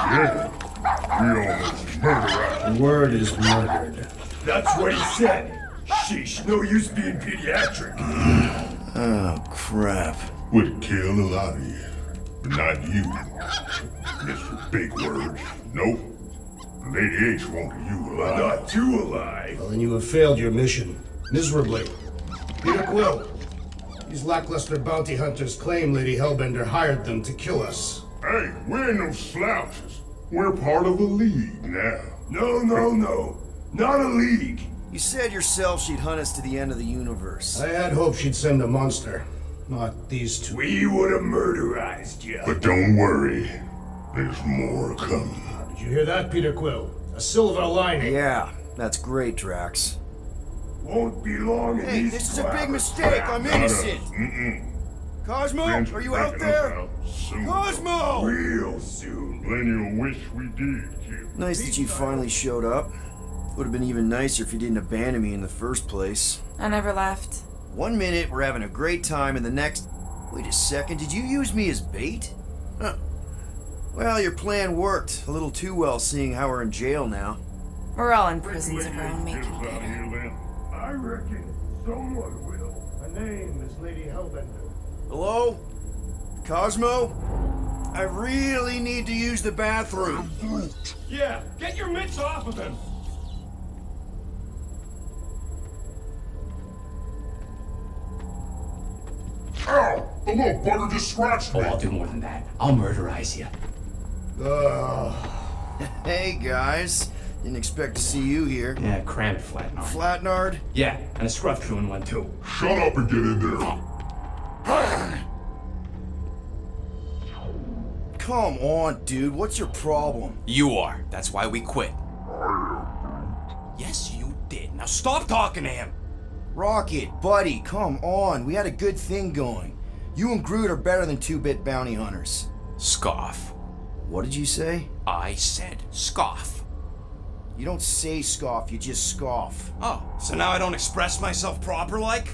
Yeah, we almost murdered. The word is murdered. That's what he said. Sheesh, no use being pediatric. Oh, crap. Would kill a lot of you, but not you. Mr. Big Words. Nope. Lady H wanted you alive. Not too alive. Well, then you have failed your mission. Miserably. Peter Quill. These lackluster bounty hunters claim Lady Hellbender hired them to kill us. Hey, we ain't no slouches. We're part of a league now. No. Not a league. You said yourself she'd hunt us to the end of the universe. I had hoped she'd send a monster, not these two. We would have murderized you. But don't worry. There's more coming. Did you hear that, Peter Quill? A silver lining. Yeah, that's great, Drax. Won't be long in Hey, these this is a big clavers. mistake. I'm innocent. Cosmo, Friends are you will out figure this there? out soon. Cosmo! Real soon. Plenty will wish we did, kid. Nice that you finally showed up. Would have been even nicer if you didn't abandon me in the first place. I never left. 1 minute, we're having a great time, and the next... Wait a second, did you use me as bait? Huh. Well, your plan worked. A little too well, seeing how we're in jail now. We're all in prisons of our own making, Peter. I reckon someone will. Her name is Lady Hellbender. Hello? Cosmo? I really need to use the bathroom. Yeah, get your mitts off of him. Ow! The little bugger just scratched Oh, me. I'll do more than that. I'll murderize you. Hey, guys. Didn't expect to see you here. Yeah, cram it, Flatnard. Flatnard? Yeah, and a scruff crewing one too. Shut up and get in there. Come on, dude. What's your problem? You are. That's why we quit. Yes, you did. Now stop talking to him. Rocket, buddy, come on. We had a good thing going. You and Groot are better than two-bit bounty hunters. Scoff. What did you say? I said scoff. You don't say scoff, you just scoff. Oh, so now I don't express myself proper like?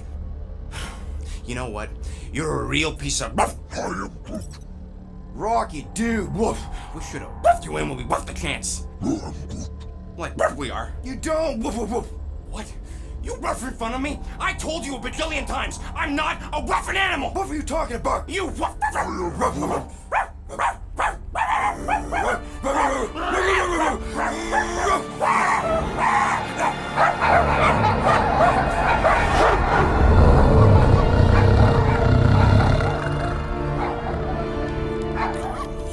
You know what? You're a real piece of... Rocket, dude, woof. We should have buffed you in when we buffed the chance. Like we are. You don't, woof, woof, woof. What? You rough in front of me? I told you a bajillion times, I'm not a roughin' animal! What were you talking about? You rough...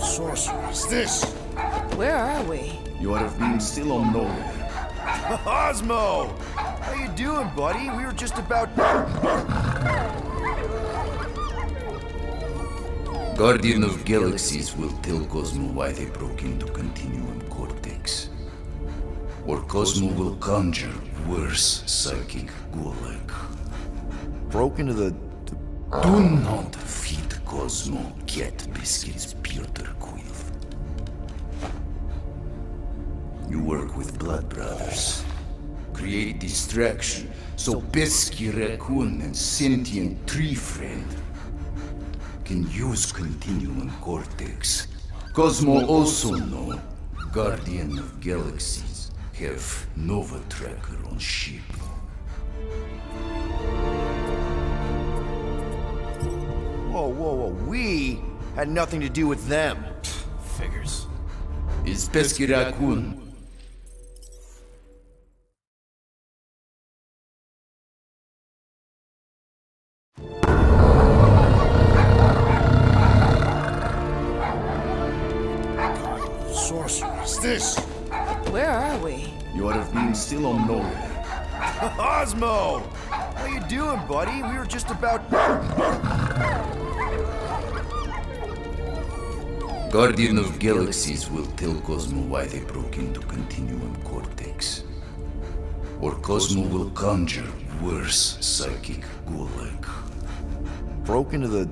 Sorceress, this. Where are we? You would have been still on nowhere. Cosmo! How you doing, buddy? We were just about... Guardian of Galaxies will tell Cosmo why they broke into Continuum Cortex. Or Cosmo will conjure worse psychic gulag. Broke into the... Do not feed Cosmo cat biscuits, Peter Quill. You work with Blood Brothers. Create distraction so Pesky Raccoon and sentient tree friend can use Continuum Cortex. Cosmo also know Guardian of Galaxies have Nova Tracker on ship. Whoa. We had nothing to do with them. Figures. Is Pesky Raccoon Sorceress, this. Where are we? you would have been still on nowhere. Cosmo! How you doing, buddy? We were just about... Guardian of Galaxies will tell Cosmo why they broke into Continuum Cortex. Or Cosmo will conjure worse psychic gulag. Broke into the...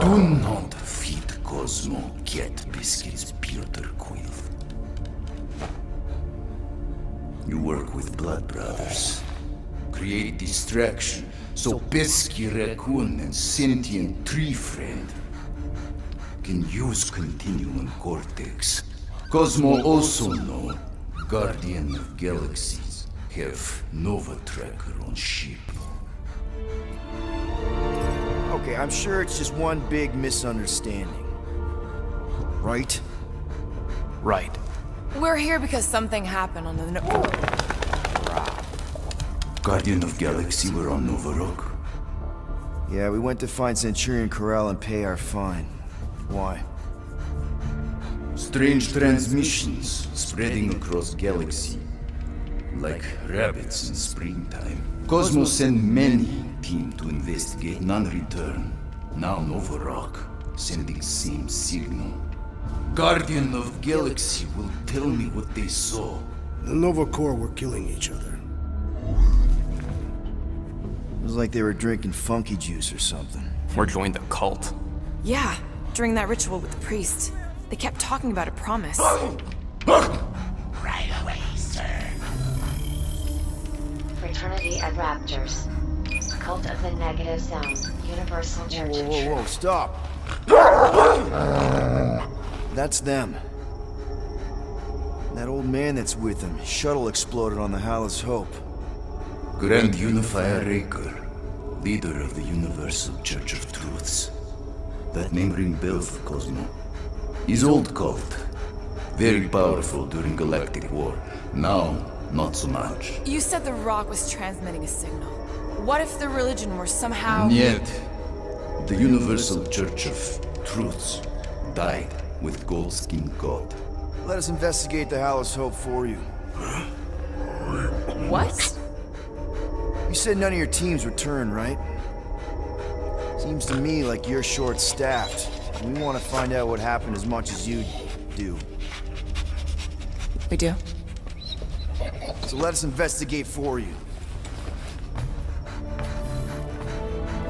Do not feed Cosmo cat biscuits, Peter Quill. You work with Blood Brothers. Create distraction so Pesky Raccoon and sentient tree friend can use Continuum Cortex. Cosmo also know Guardian of Galaxies have Nova Tracker on ship. Okay, I'm sure it's just one big misunderstanding. Right? Right. We're here because something happened on the Guardian of Galaxy were on Nova Rock. Yeah, we went to find Centurion Corral and pay our fine. Why? Strange transmissions spreading across galaxy, like rabbits in springtime. Cosmo sent many team to investigate, none return. Now Nova Rock, sending same signal. Guardian of Galaxy will tell me what they saw. The Nova Corps were killing each other. It was like they were drinking funky juice or something. Or joined the cult. Yeah, during that ritual with the priest. They kept talking about a promise. Right away, sir. Fraternity at Raptors. Cult of the Negative Zone. Universal Church of Whoa, Truth. stop! That's them. That old man that's with them. His shuttle exploded on the Hallis Hope. Grand Unifier Raker, leader of the Universal Church of Truths. That name ring bell for Cosmo. His old cult. Very powerful during Galactic War. Now, not so much. You said the rock was transmitting a signal. What if the religion were somehow... Yet, the Universal Church of Truths died with Goldskin God. Let us investigate the Hallis Hope for you. What? You said none of your teams returned, right? Seems to me like you're short-staffed. We want to find out what happened as much as you do. We do? So let us investigate for you.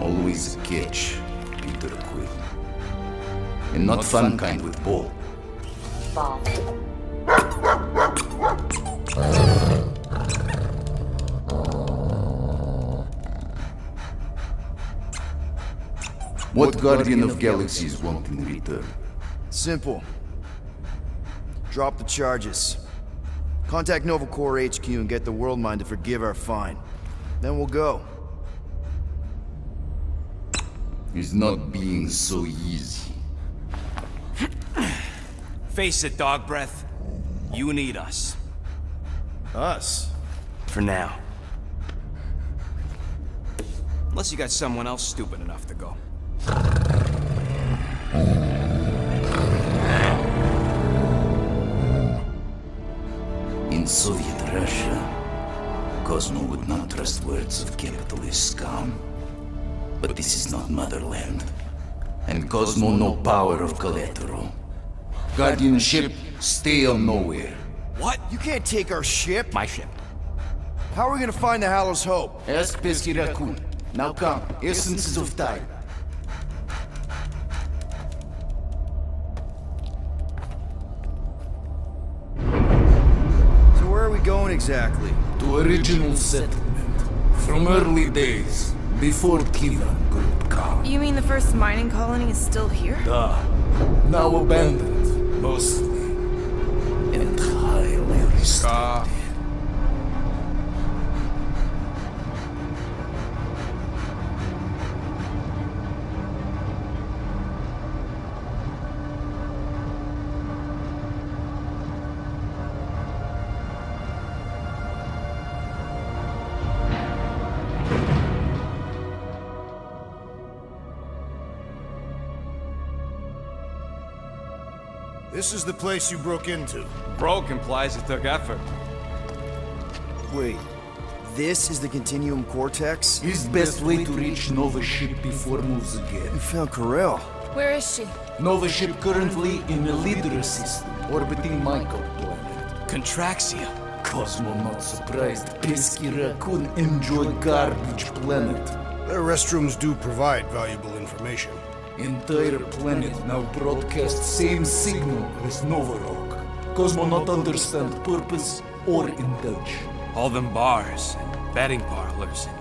Always a catch, Peter Quill. And not fun kind with ball. Ball. What Guardian of Galaxies want in return? Simple. Drop the charges. Contact Nova Corps HQ and get the World Mind to forgive our fine. Then we'll go. It's not being so easy. Face it, dog breath. You need us. Us? For now. Unless you got someone else stupid enough to go. In Soviet Russia, Cosmo would not trust words of capitalist scum. But this is not motherland. And Cosmo no power of collateral. Guardianship, stay on nowhere. What? You can't take our ship? My ship. How are we gonna find the Hallis Hope? Ask Pesky Raccoon. Now come, essences of time. So where are we going exactly? To original settlement. From early days, before Kivan Group come. You mean the first mining colony is still here? Now abandoned, mostly. And highly restricted. This is the place you broke into. Broke implies it took effort. Wait, this is the Continuum Cortex? His best way to reach Nova ship before moves again. You found Corel. Where is she? Nova ship currently in the Leader system, orbiting Michael planet. Contraxia. Cosmo not surprised. Pesky Raccoon enjoy garbage planet. Their restrooms do provide valuable information. Entire planet now broadcast same signal as Nova Rock. Cosmo not understand purpose or intention. All them bars, and betting parlors, and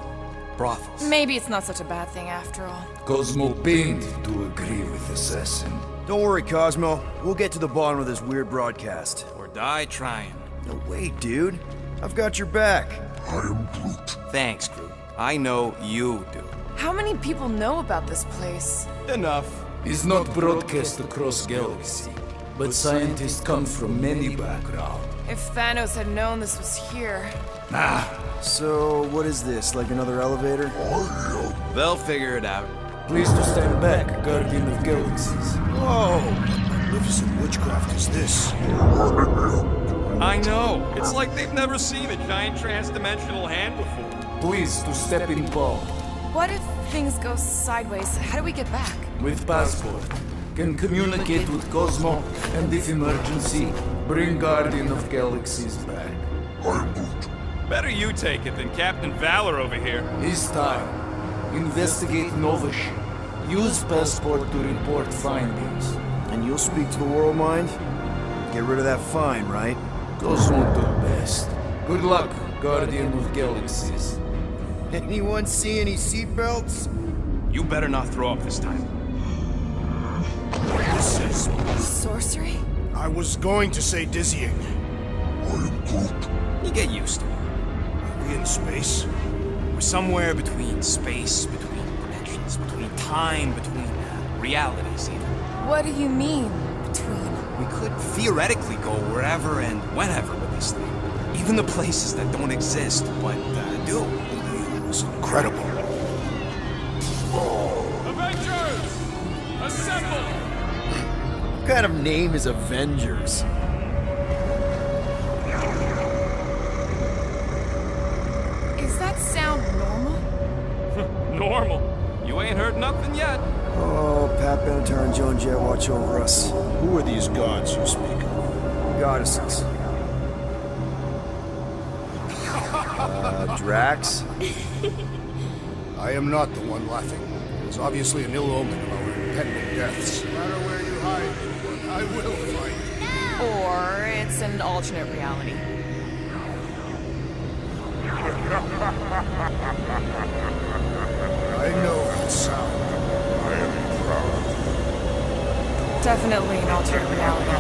brothels. Maybe it's not such a bad thing after all. Cosmo pained to agree with Assassin. Don't worry, Cosmo. We'll get to the bottom of this weird broadcast. Or die trying. No, wait, dude. I've got your back. I am Groot. Thanks, Groot. I know you do. How many people know about this place? Enough. Is not broadcast across galaxy, but scientists come from many backgrounds. If Thanos had known this was here. So, what is this? Like another elevator? They'll figure it out. Please to stand back, Guardian of Galaxies. Whoa! What magnificent witchcraft is this? I know. It's like they've never seen a giant trans-dimensional hand before. Please to step in palm. What if things go sideways? How do we get back? With passport. Can communicate with Cosmo, and if emergency, bring Guardian of Galaxies back. I am Groot. Better you take it than Captain Valor over here. His time. Investigate Nova ship. Use passport to report findings. And you'll speak to the World Mind? Get rid of that fine, right? Cosmo do best. Good luck, Guardian of Galaxies. Anyone see any seatbelts? You better not throw up this time. This is... Sorcery? I was going to say dizzying. I am Groot. You get used to it. Are we in space? We're somewhere between space, between dimensions, between time, between realities even. What do you mean, between? We could theoretically go wherever and whenever with this thing. Even the places that don't exist, but do. It's incredible. Avengers! Assemble! What kind of name is Avengers? Is that sound normal? Normal. You ain't heard nothing yet. Oh, Pat Benatar and Joan Jett watch over us. Who are these gods you speak of? Goddesses. Drax? I am not the one laughing. It is obviously an ill omen of our impending deaths. No matter where you hide, anyone, I will find you. Or it's an alternate reality. I know that sound. I am proud. Definitely an alternate reality.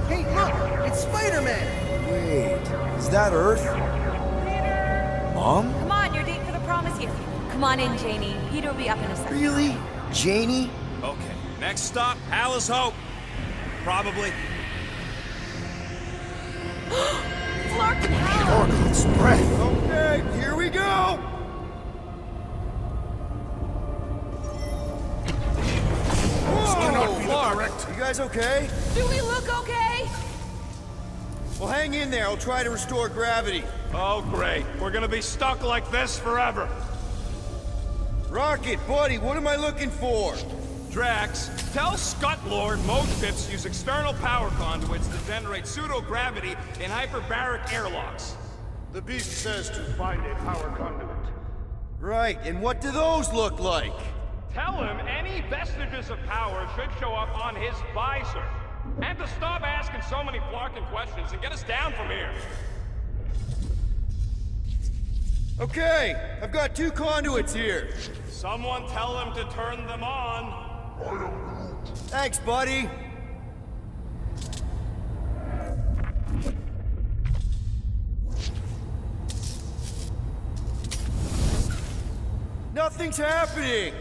Hey, look! It's Spider-Man! Wait, is that Earth? Mom? Come on, your date for the prom is here. Come on in, Janie. Peter will be up in a second. Really? Janie? Okay, next stop, Palace Hope. Probably. Clark and Hal! Orgul's breath. Okay, here we go! This cannot be the Clark, correct. you guys okay? Do we look okay? Well, hang in there. I'll try to restore gravity. Oh, great. We're gonna be stuck like this forever. Rocket, buddy, what am I looking for? Drax, tell Scott Lord most ships use external power conduits to generate pseudo-gravity in hyperbaric airlocks. The beast says to find a power conduit. Right, and what do those look like? Tell him any vestiges of power should show up on his visor. And to stop asking so many flarkin' questions and get us down from here. Okay, I've got 2 conduits here. Someone tell him to turn them on. Thanks, buddy. Nothing's happening.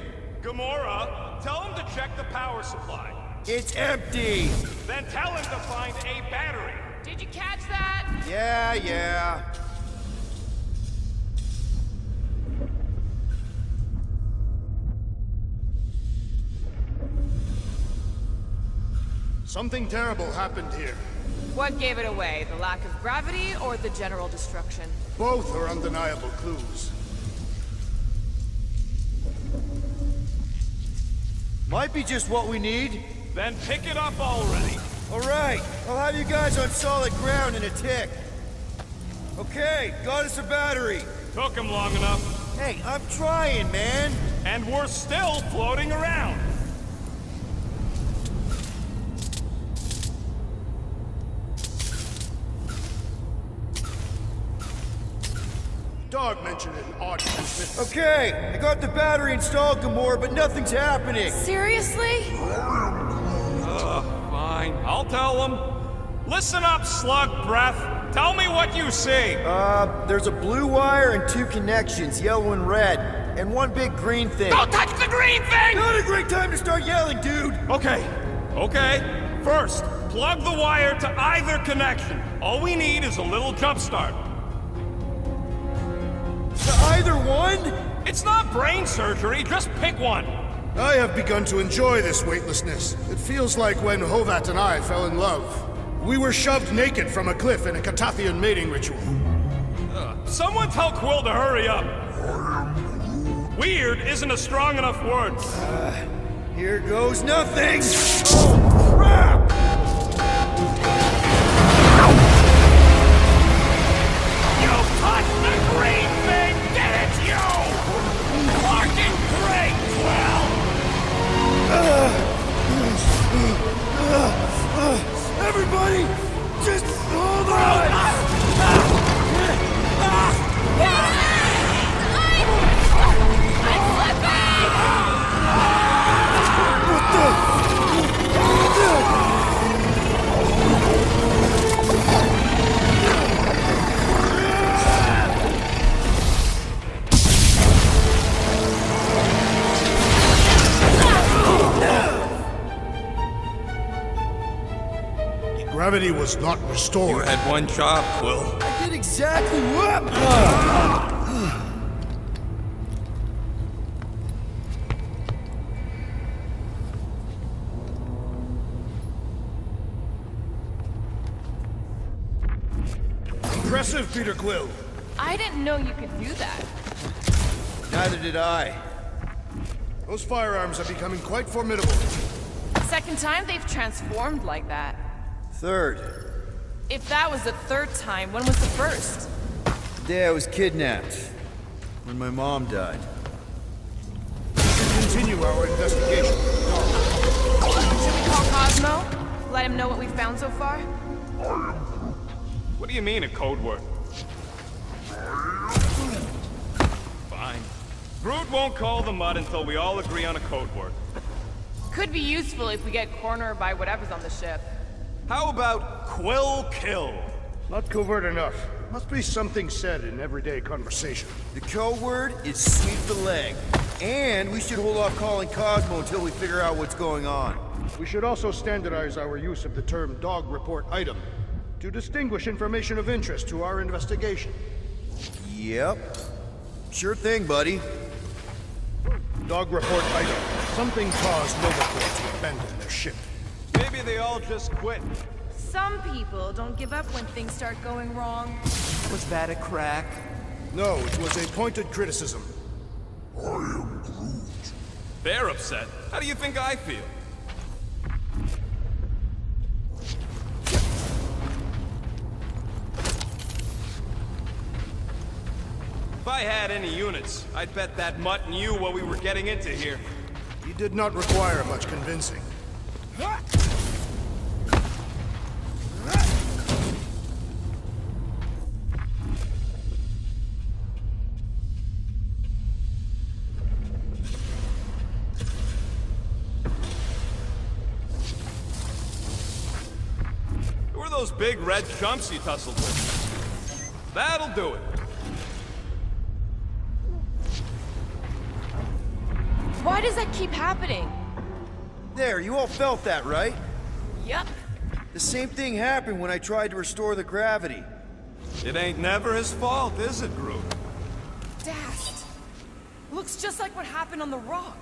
Gamora, tell him to check the power supply. It's empty. Then tell him to find a battery. Did you catch that? Yeah. Something terrible happened here. What gave it away? The lack of gravity or the general destruction? Both are undeniable clues. Might be just what we need. Then pick it up already. All right, I'll have you guys on solid ground in a tick. Okay, got us a battery. Took him long enough. Hey, I'm trying, man. And we're still floating around. dog mentioned an odd business. Okay, I got the battery installed, Gamora, but nothing's happening. Seriously? Fine, I'll tell them. Listen up, slug breath. Tell me what you see. There's a blue wire and 2 connections, yellow and red, and 1 big green thing. Don't touch the green thing! Not a great time to start yelling, dude! Okay. First, plug the wire to either connection. All we need is a little jump start. To either one? It's not brain surgery, just pick one. I have begun to enjoy this weightlessness. It feels like when Hovat and I fell in love. We were shoved naked from a cliff in a Catathian mating ritual. Someone tell Quill to hurry up. Weird isn't a strong enough word. Here goes nothing! Oh, crap! You touched the green thing! Get it, you! Fucking great, Quill! Everybody, just hold on! Gravity was not You restored. had one job, Quill. I did exactly what? Impressive, Peter Quill. I didn't know you could do that. Neither did I. Those firearms are becoming quite formidable. Second time they've transformed like that. Third, If that was the 3rd time, when was the 1st? the day I was kidnapped. When my mom died. Continue our investigation. Should we call Cosmo? Let him know what we've found so far? What do you mean, a code word? Fine. Groot won't call the mud until we all agree on a code word. Could be useful if we get cornered by whatever's on the ship. How about Quill Kill? Not covert enough. Must be something said in everyday conversation. The code word is sweep the leg. And we should hold off calling Cosmo until we figure out what's going on. We should also standardize our use of the term dog report item to distinguish information of interest to our investigation. Yep. Sure thing, buddy. Dog report item. Something caused Novaport to abandon their ship. Maybe they all just quit. Some people don't give up when things start going wrong. Was that a crack? No, it was a pointed criticism. They're upset. How do you think I feel? If I had any units, I'd bet that mutt knew what we were getting into here. He did not require much convincing. Who are those big red chumps you tussled with? That'll do it. Why does that keep happening? There, you all felt that, right? Yup. The same thing happened when I tried to restore the gravity. It ain't never his fault, is it, Groot? Dast. Looks just like what happened on the rock.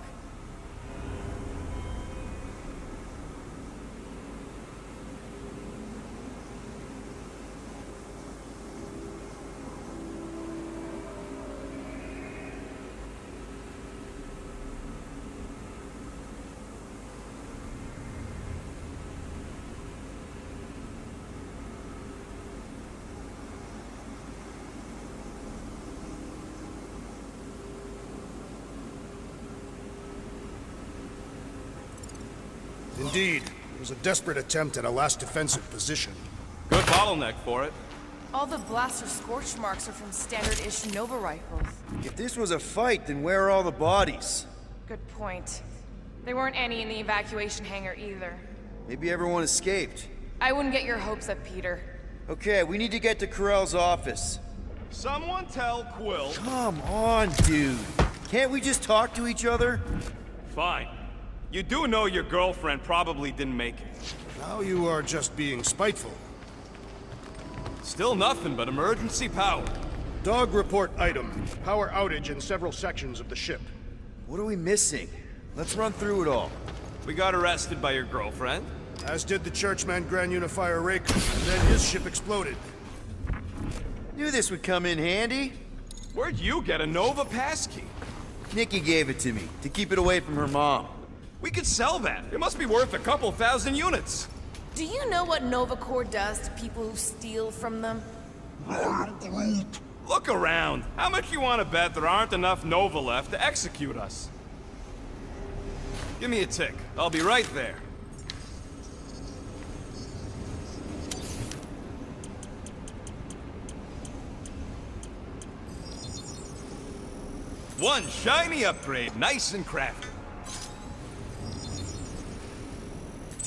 Indeed, it was a desperate attempt at a last defensive position. Good bottleneck for it. All the blaster scorch marks are from standard-ish Nova rifles. If this was a fight, then where are all the bodies? Good point. There weren't any in the evacuation hangar either. Maybe everyone escaped. I wouldn't get your hopes up, Peter. Okay, we need to get to Corell's office. Someone tell Quill. Come on, dude. Can't we just talk to each other? Fine. You do know your girlfriend probably didn't make it. Now you are just being spiteful. Still nothing but emergency power. Dog report item. Power outage in several sections of the ship. What are we missing? Let's run through it all. We got arrested by your girlfriend. As did the Churchman Grand Unifier Raker, and then his ship exploded. Knew this would come in handy. Where'd you get a Nova passkey? Nikki gave it to me, to keep it away from her mom. We could sell that. It must be worth a couple thousand units. Do you know what Nova Corps does to people who steal from them? Look around. How much you want to bet there aren't enough Nova left to execute us? Give me a tick. I'll be right there. One shiny upgrade, nice and crafty.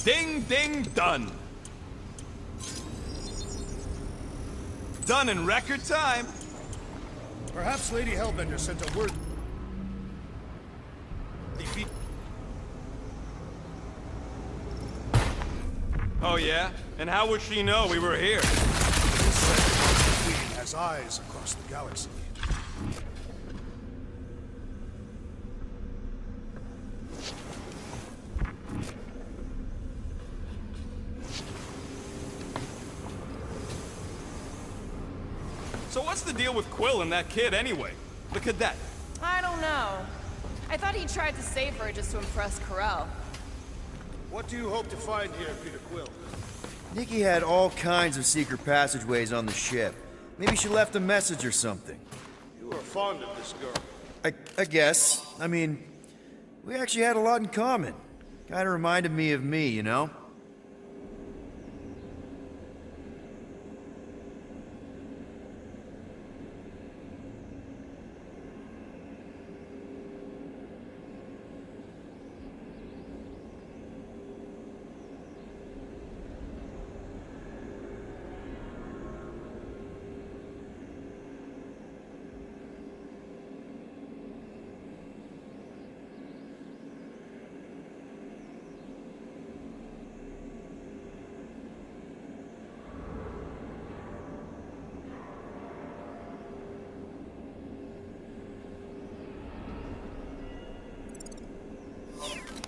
Ding, ding, done. Done in record time. Perhaps Lady Hellbender sent a word. Oh yeah? And how would she know we were here? The Queen has eyes across the galaxy. So what's the deal with Quill and that kid anyway? The cadet. I don't know. I thought he tried to save her just to impress Corell. What do you hope to find here, Peter Quill? Nikki had all kinds of secret passageways on the ship. Maybe she left a message or something. You are fond of this girl. I guess. I mean, we actually had a lot in common. Kinda reminded me of me, you know?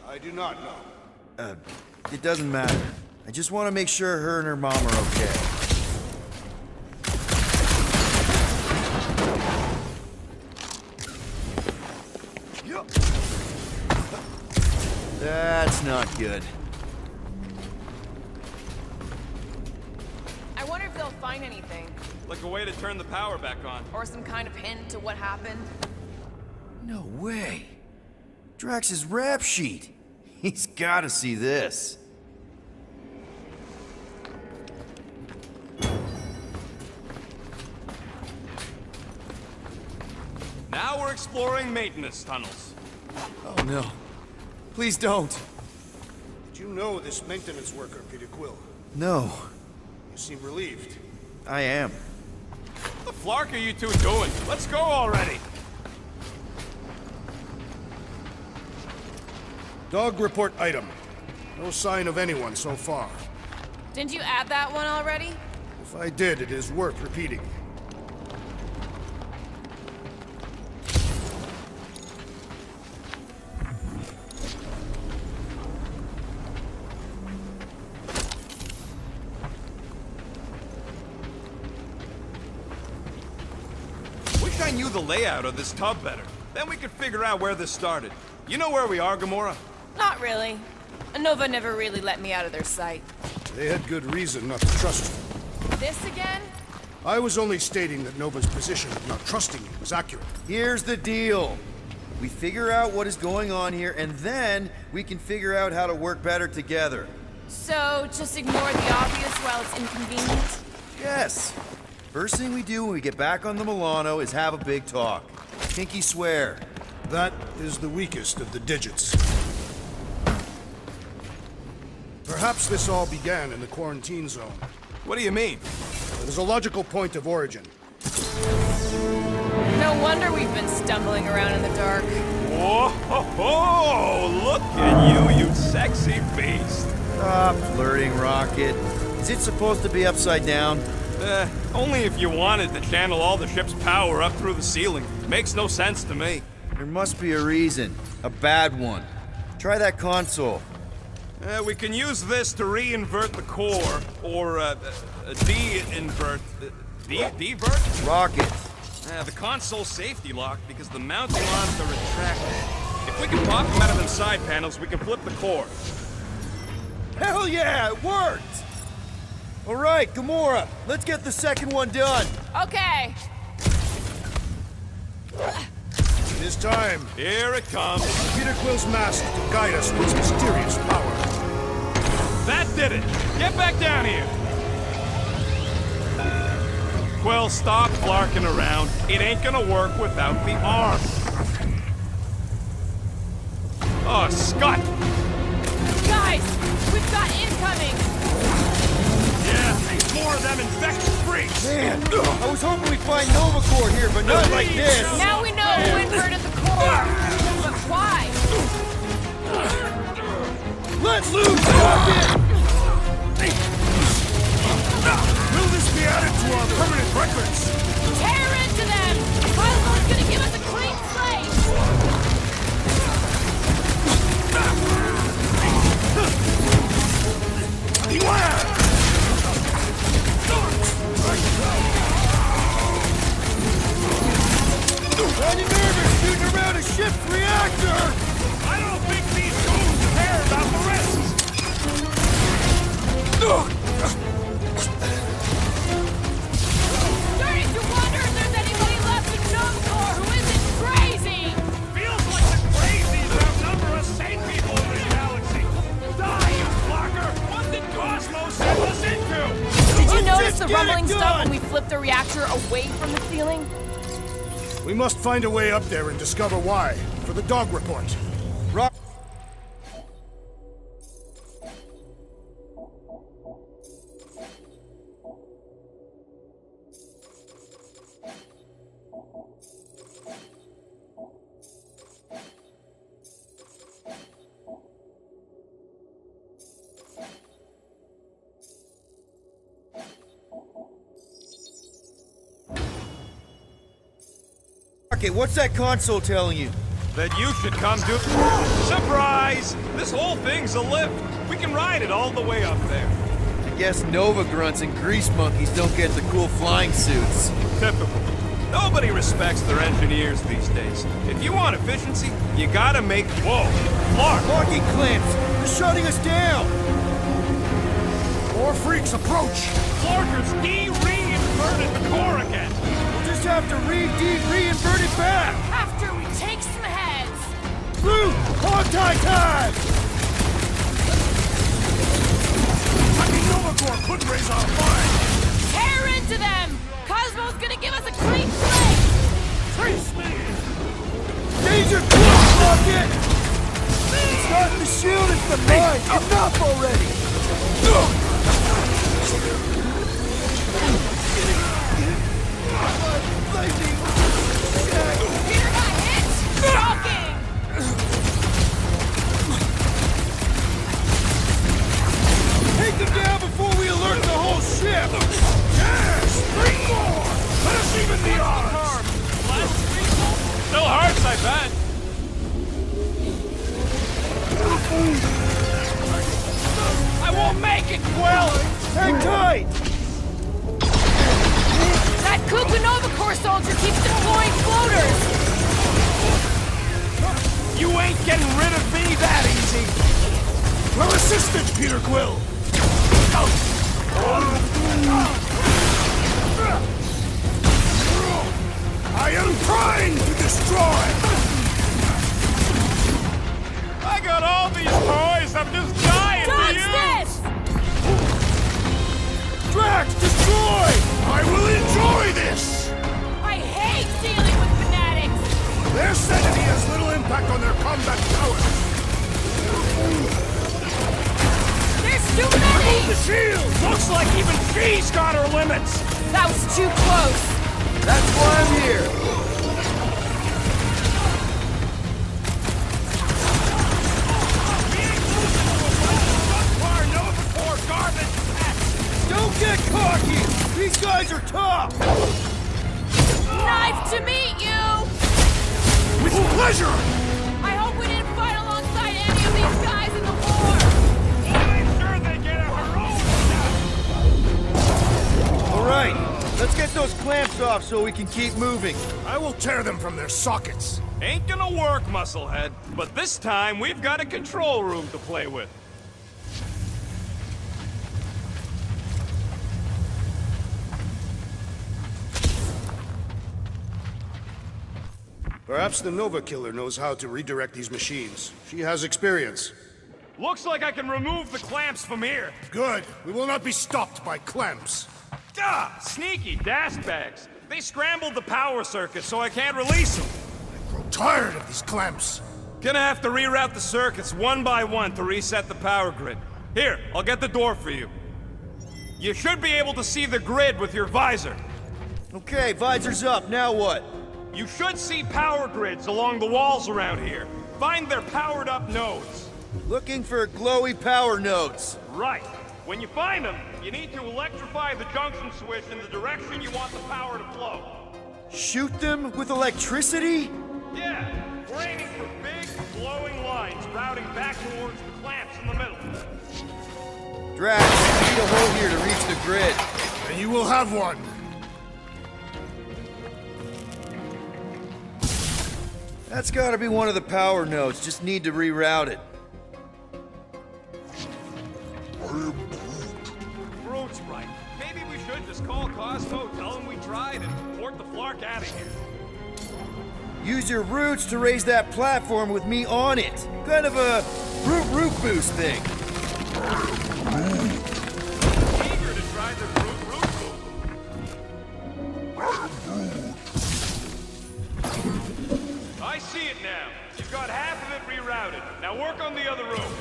I do not know. It doesn't matter. I just want to make sure her and her mom are okay. That's not good. I wonder if they'll find anything. Like a way to turn the power back on. Or some kind of hint to what happened. No way. Drax's rap sheet. He's gotta see this. Now we're exploring maintenance tunnels. Oh no. Please don't. Did you know this maintenance worker, Peter Quill? No. You seem relieved. I am. What the flark are you two doing? Let's go already. Dog report item. No sign of anyone so far. Didn't you add that one already? If I did, it is worth repeating. Wish I knew the layout of this tub better. Then we could figure out where this started. You know where we are, Gamora? Not really. Nova never really let me out of their sight. They had good reason not to trust you. This again? I was only stating that Nova's position of not trusting you was accurate. Here's the deal. We figure out what is going on here, and then we can figure out how to work better together. So, just ignore the obvious while it's inconvenient? Yes. First thing we do when we get back on the Milano is have a big talk. Pinky swear. That is the weakest of the digits. Perhaps this all began in the quarantine zone. What do you mean? There's a logical point of origin. No wonder we've been stumbling around in the dark. Whoa! Look at you sexy beast! Stop flirting, Rocket. Is it supposed to be upside down? Only if you wanted to channel all the ship's power up through the ceiling. Makes no sense to me. There must be a reason. A bad one. Try that console. We can use this to re-invert the core, or de-invert... devert? Rocket. The console's safety locked because the mounting rods are retracted. If we can pop them out of them side panels, we can flip the core. Hell yeah, it worked! All right, Gamora, let's get the second one done. Okay. It is time. Here it comes. Peter Quill's mask to guide us with its mysterious power. That did it! Get back down here! Quill, stop flarking around. It ain't gonna work without the arm. Oh, Scott! Guys, we've got incoming! Yeah, more of them infected freaks! Man, I was hoping we'd find Nova Corps here, but not like this. Now we know who inverted the core. But why? Let loose, Rocket! Will this be added to our permanent records? Tear into them! Cosmo's gonna give us a clean slate! Kinda nervous shooting around a ship's reactor! I don't think these goons care about the risks! Starting to wonder if there's anybody left in Nova Corps who isn't crazy! Feels like the crazies outnumber us sane people in this galaxy! Die, you blocker! What did Cosmos send us into? Did you notice just the get it rumbling stuff done! when we flipped the reactor away from the ceiling? We must find a way up there and discover why. For the dog report. Rock. Okay, what's that console telling you? That you should come do... Surprise! This whole thing's a lift. We can ride it all the way up there. I guess Nova grunts and grease monkeys don't get the cool flying suits. Typical. Nobody respects their engineers these days. If you want efficiency, you gotta make... Whoa! Clark! Locking clamps! They're shutting us down! More freaks approach! Clarker's de-reinverted the core again! We'll just have to re-invert it back! After we take some heads! Blue! Hog-tie time! Attacking Nova Corps could raise our flag! Tear into them! Cosmo's gonna give us a clean slate! Face me! Danger close, Rocket! It's not the shield, it's the mine! Enough already! Peter got hit! Shocking! Take them down before we alert the whole ship! Yes! 3 more! Let us even the odds! Still hurts, I bet. I won't make it, Quill! Hang tight! That Cuckoo Nova Corps soldier keeps deploying floaters! You ain't getting rid of me that easy! Well assisted, Peter Quill! I am trying to destroy! I got all these toys, I'm just dying for Dodge you! this! Drax, destroy! I will enjoy just said that he has little impact on their combat power. There's too many! The shield! Looks like even she's got her limits! That was too close! That's why I'm here. Don't get cocky! These guys are tough! Nice to meet you! With pleasure! I hope we didn't fight alongside any of these guys in the war! We'll make sure they get a heroic All right, let's get those clamps off so we can keep moving. I will tear them from their sockets. Ain't gonna work, musclehead. But this time, we've got a control room to play with. Perhaps the Nova Killer knows how to redirect these machines. She has experience. Looks like I can remove the clamps from here. Good. We will not be stopped by clamps. Gah! Sneaky dashbags. They scrambled the power circuit, so I can't release them. I grow tired of these clamps. Gonna have to reroute the circuits one by one to reset the power grid. Here, I'll get the door for you. You should be able to see the grid with your visor. Okay, visor's up. Now what? You should see power grids along the walls around here. Find their powered up nodes. Looking for glowy power nodes. Right. When you find them, you need to electrify the junction switch in the direction you want the power to flow. Shoot them with electricity? Yeah, we're aiming for big, glowing lines routing back towards the clamps in the middle. Drax, I need a hole here to reach the grid. And you will have one. That's gotta be one of the power nodes. Just need to reroute it. Groot's right. Maybe we should just call Cosmo, tell him we tried, and port the Flark out of here. Use your roots to raise that platform with me on it. Kind of a root boost thing. Eager to try the root boost. I see it now. You've got half of it rerouted. Now work on the other room.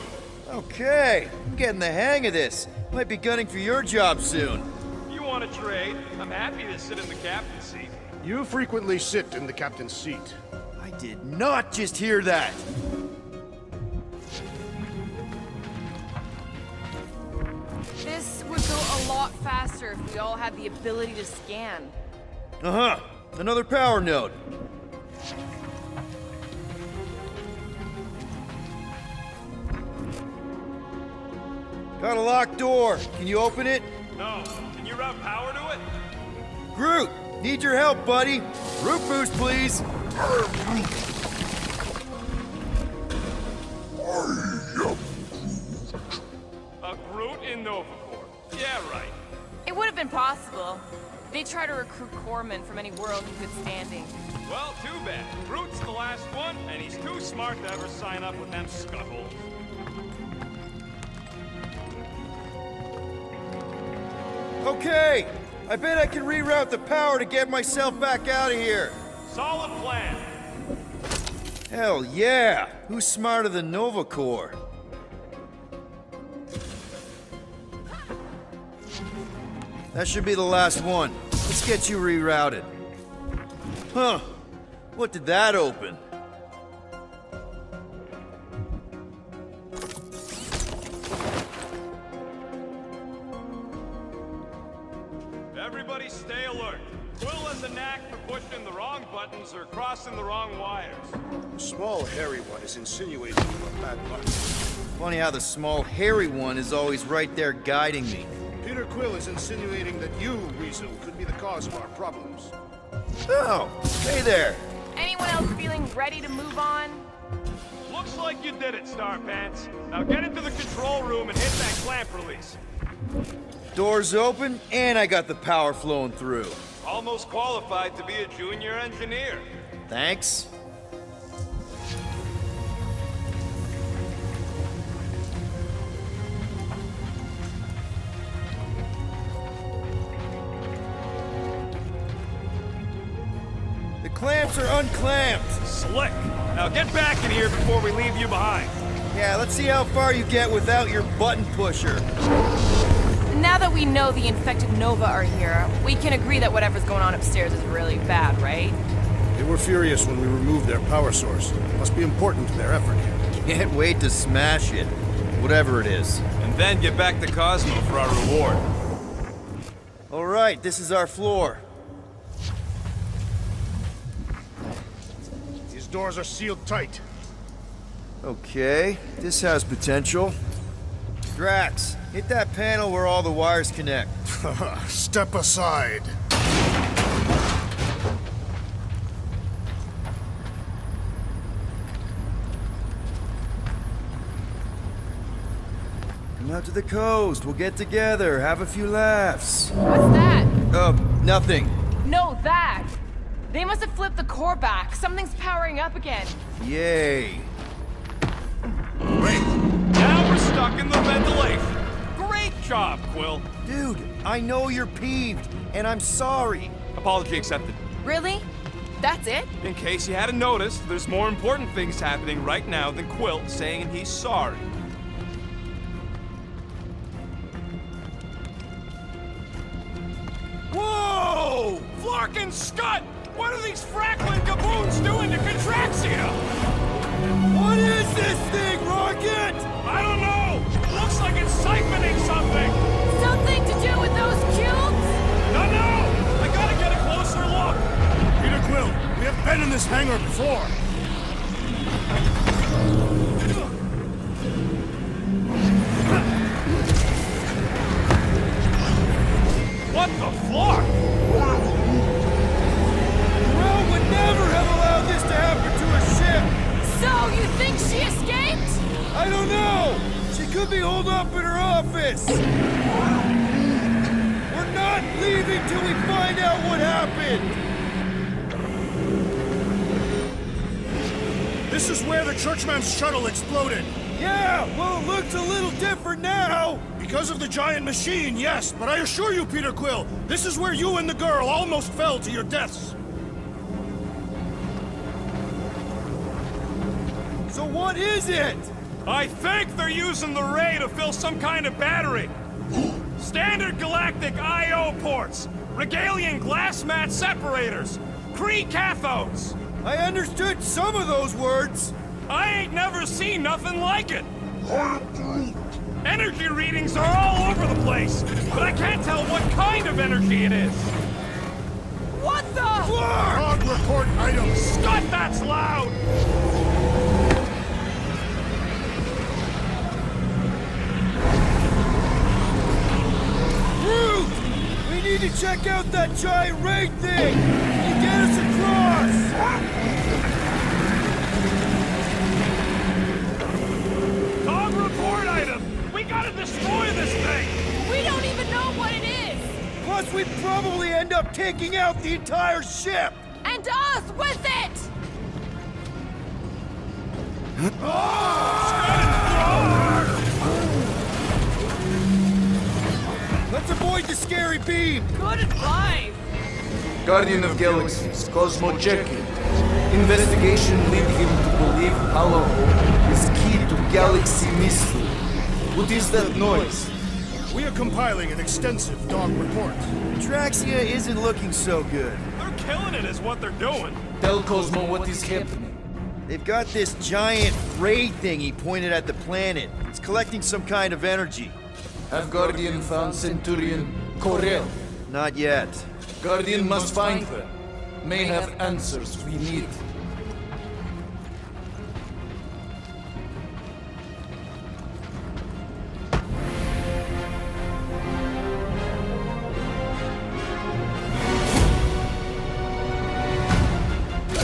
Okay, I'm getting the hang of this. Might be gunning for your job soon. You want to trade? I'm happy to sit in the captain's seat. You frequently sit in the captain's seat. I did not just hear that. This would go a lot faster if we all had the ability to scan. Uh-huh. Another power node. Got a locked door. Can you open it? No. Can you route power to it? Groot, need your help, buddy. Root boost, please. A Groot in Novacore. Yeah, right. It would have been possible. They try to recruit corpsmen from any world in good standing. Well, too bad. Groot's the last one, and he's too smart to ever sign up with them scuttles. Okay, I bet I can reroute the power to get myself back out of here. Solid plan. Hell yeah! Who's smarter than Novacore? That should be the last one. Let's get you rerouted. Huh. What did that open? Everybody stay alert. Quill has a knack for pushing the wrong buttons or crossing the wrong wires. The small, hairy one is insinuating you are bad luck. Funny how the small, hairy one is always right there guiding me. Peter Quill is insinuating that you, Weasel, could be the cause of our problems. Oh, hey there. Anyone else feeling ready to move on? Looks like you did it, Starpants. Now get into the control room and hit that clamp release. Doors open, and I got the power flowing through. Almost qualified to be a junior engineer. Thanks. The clamps bolts are unclamped. Slick. Now get back in here before we leave you behind. Yeah, let's see how far you get without your button pusher. Now that we know the infected Nova are here, we can agree that whatever's going on upstairs is really bad, right? They were furious when we removed their power source. Must be important to their effort here. Can't wait to smash it. Whatever it is. And then get back to Cosmo for our reward. All right, this is our floor. These doors are sealed tight. Okay, this has potential. Drax, hit that panel where all the wires connect. Step aside. Come out to the coast, we'll get together, have a few laughs. What's that? Nothing. No, that! They must have flipped the core back. Something's powering up again. Yay. Great. Now we're stuck in the ventilation. Great job, Quill. Dude, I know you're peeved, and I'm sorry. Apology accepted. Really? That's it? In case you hadn't noticed, there's more important things happening right now than Quill saying he's sorry. Whoa! Flark and Scud! What are these frackling gaboons doing to Contraxia? What is this thing, Rocket? I don't know! Looks like it's siphoning something! Something to do with those cubes? Don't know! I gotta get a closer look! Peter Quill, we have been in this hangar before. What the Flark? Well, would never have allowed this to happen to a ship! So, you think she escaped? I don't know! She could be holed up in her office! We're not leaving till we find out what happened! This is where the Churchman's shuttle exploded. Yeah, well, it looks a little different now! Because of the giant machine, yes, but I assure you, Peter Quill, this is where you and the girl almost fell to your deaths. So what is it? I think they're using the ray to fill some kind of battery. Standard galactic I.O. ports, Regalian glass mat separators, Kree cathodes. I understood some of those words. I ain't never seen nothing like it. Energy readings are all over the place, but I can't tell what kind of energy it is. What the? Log report items. Scott, that's loud! Groot! We need to check out that giant ray thing! You get us across! Dog report item! We gotta destroy this thing! We don't even know what it is! Plus, we'd probably end up taking out the entire ship! And us with it! Let's avoid the scary beam! Good advice! Guardian of Galaxies, Cosmo checking. Investigation lead him to believe Haloho is key to Galaxy mystery. What is that noise? We are compiling an extensive dog report. Traxia isn't looking so good. They're killing it is what they're doing. Tell Cosmo what is happening. They've got this giant ray thingy pointed at the planet. It's collecting some kind of energy. Have Guardian found Centurion Corel? Not yet. Guardian must find her. May have answers we need.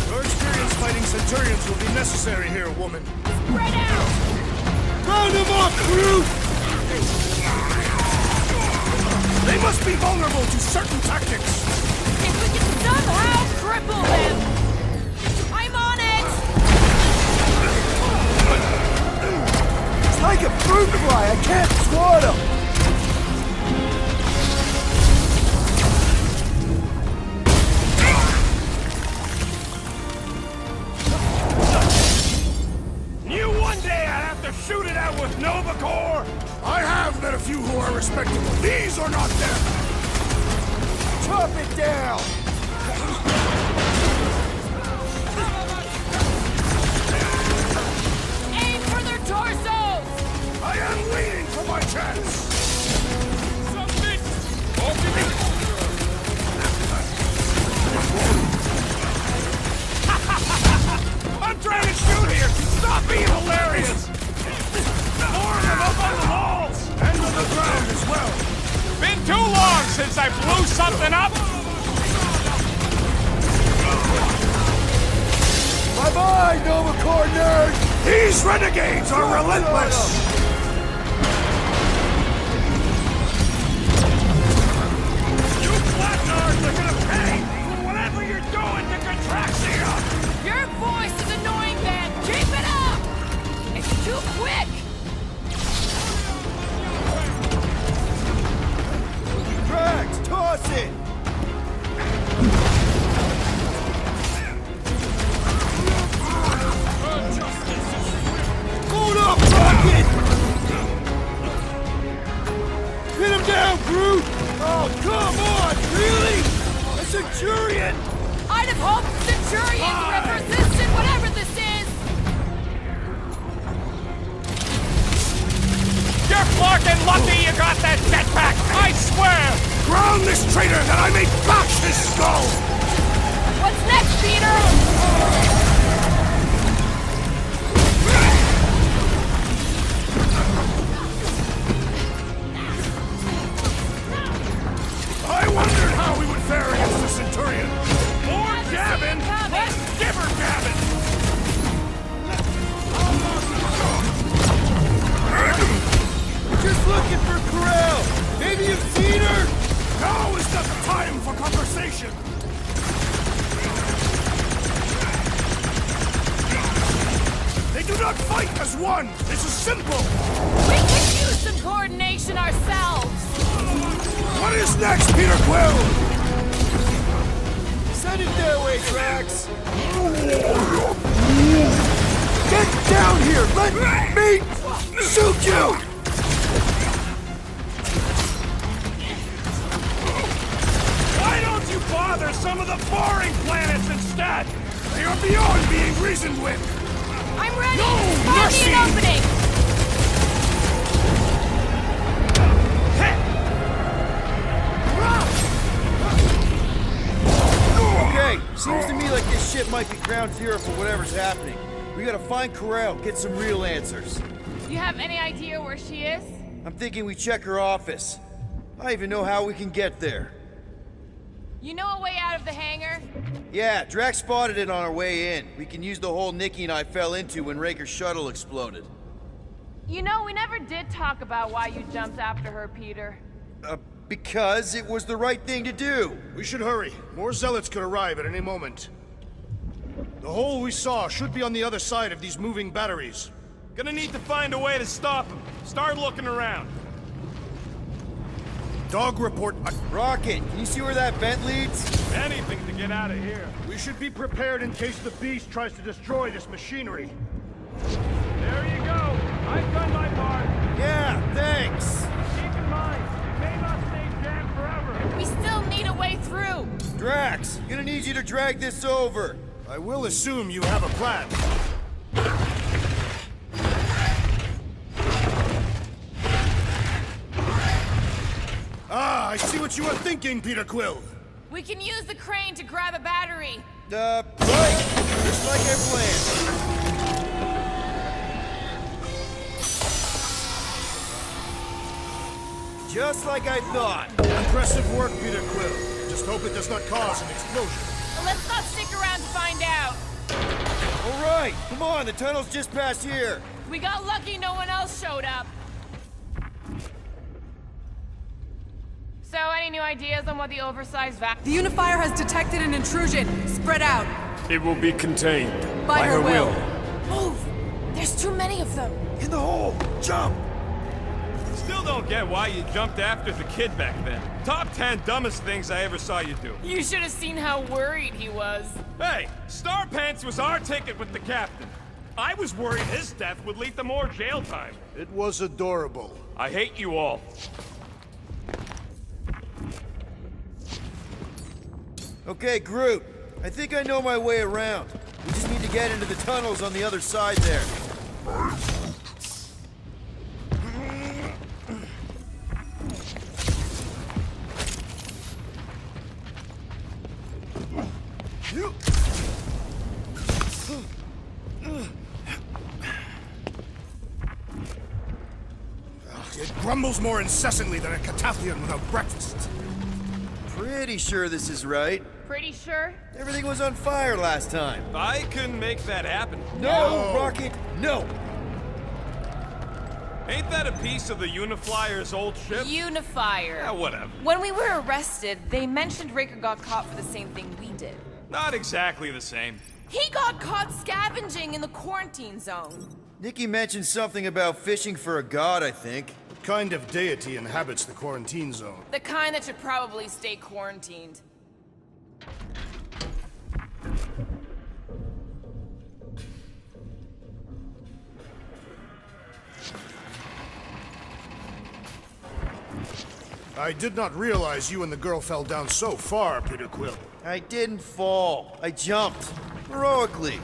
Your experience fighting Centurions will be necessary here, woman. Spread out! Round them up, Groot! They must be vulnerable to certain tactics. If we can somehow cripple them! I'm on it! It's like a fruit fly, I can't swat him! with Nova Corps? I have met a few who are respectable. These are not them! Chop it down! Aim for their torsos! I am waiting for my chance! I'm trying to shoot here! Stop being hilarious! More of them up on the walls! And on the ground as well! Been too long since I blew something up! Bye-bye, Nova Corps nerd! These renegades are relentless! You flatnards are gonna pay for whatever you're doing to Contraxia! Your voice is annoying, man! Keep it up! It's too quick! Drax, toss it! Hold up, Rocket! Hit him down, Groot! Oh, come on! Really? A Centurion! I'd have hoped Centurions would have resisted whatever this is! You're fucking lucky you got that jetpack! I swear! Ground this traitor that I may bash his skull! What's next, Peter? I wondered how we would fare against the Centurion! More jabbing, less gibber-jabbing! Just looking for Corel! Maybe you've seen her? Now is not the time for conversation! They do not fight as one! This is simple! We can use some coordination ourselves! What is next, Peter Quill? Send it their way, Drax! Get down here! Let me shoot you! Why don't you bother some of the boring planets instead? They are beyond being reasoned with! I'm ready! No Find mercy! me an opening! Okay, seems to me like this ship might be ground zero for whatever's happening. We gotta find Corel, get some real answers. You have any idea where she is? I'm thinking we check her office. I even know how we can get there. You know a way out of the hangar? Yeah, Drax spotted it on our way in. We can use the hole Nikki and I fell into when Raker's shuttle exploded. You know, we never did talk about why you jumped after her, Peter. Because it was the right thing to do. We should hurry. More zealots could arrive at any moment. The hole we saw should be on the other side of these moving batteries. Gonna need to find a way to stop him. Start looking around. Dog report. Rocket, can you see where that vent leads? Anything to get out of here. We should be prepared in case the beast tries to destroy this machinery. There you go. I've done my part. Yeah, thanks. Keep in mind, it may not stay jammed forever. We still need a way through. Drax, gonna need you to drag this over. I will assume you have a plan. Ah, I see what you are thinking, Peter Quill. We can use the crane to grab a battery. Right. Just like I planned. Just like I thought. Impressive work, Peter Quill. Just hope it does not cause an explosion. Well, let's not stick around to find out. All right, come on, the tunnel's just past here. We got lucky no one else showed up. So, any new ideas on what the oversized vac— The Unifier has detected an intrusion. Spread out. It will be contained. By her will. Move! There's too many of them. In the hole! Jump! Still don't get why you jumped after the kid back then. Top 10 dumbest things I ever saw you do. You should have seen how worried he was. Hey, Star Pants was our ticket with the captain. I was worried his death would lead to more jail time. It was adorable. I hate you all. Okay, Groot. I think I know my way around. We just need to get into the tunnels on the other side there. It grumbles more incessantly than a Catathian without breakfast. Pretty sure this is right. Pretty sure? Everything was on fire last time. I couldn't make that happen. No, Rocket, no! Ain't that a piece of the Uniflyer's old ship? Unifier. Yeah, whatever. When we were arrested, they mentioned Raker got caught for the same thing we did. Not exactly the same. He got caught scavenging in the quarantine zone. Nikki mentioned something about fishing for a god, I think. What kind of deity inhabits the quarantine zone? The kind that should probably stay quarantined. I did not realize you and the girl fell down so far, Peter Quill. I didn't fall. I jumped. Heroically.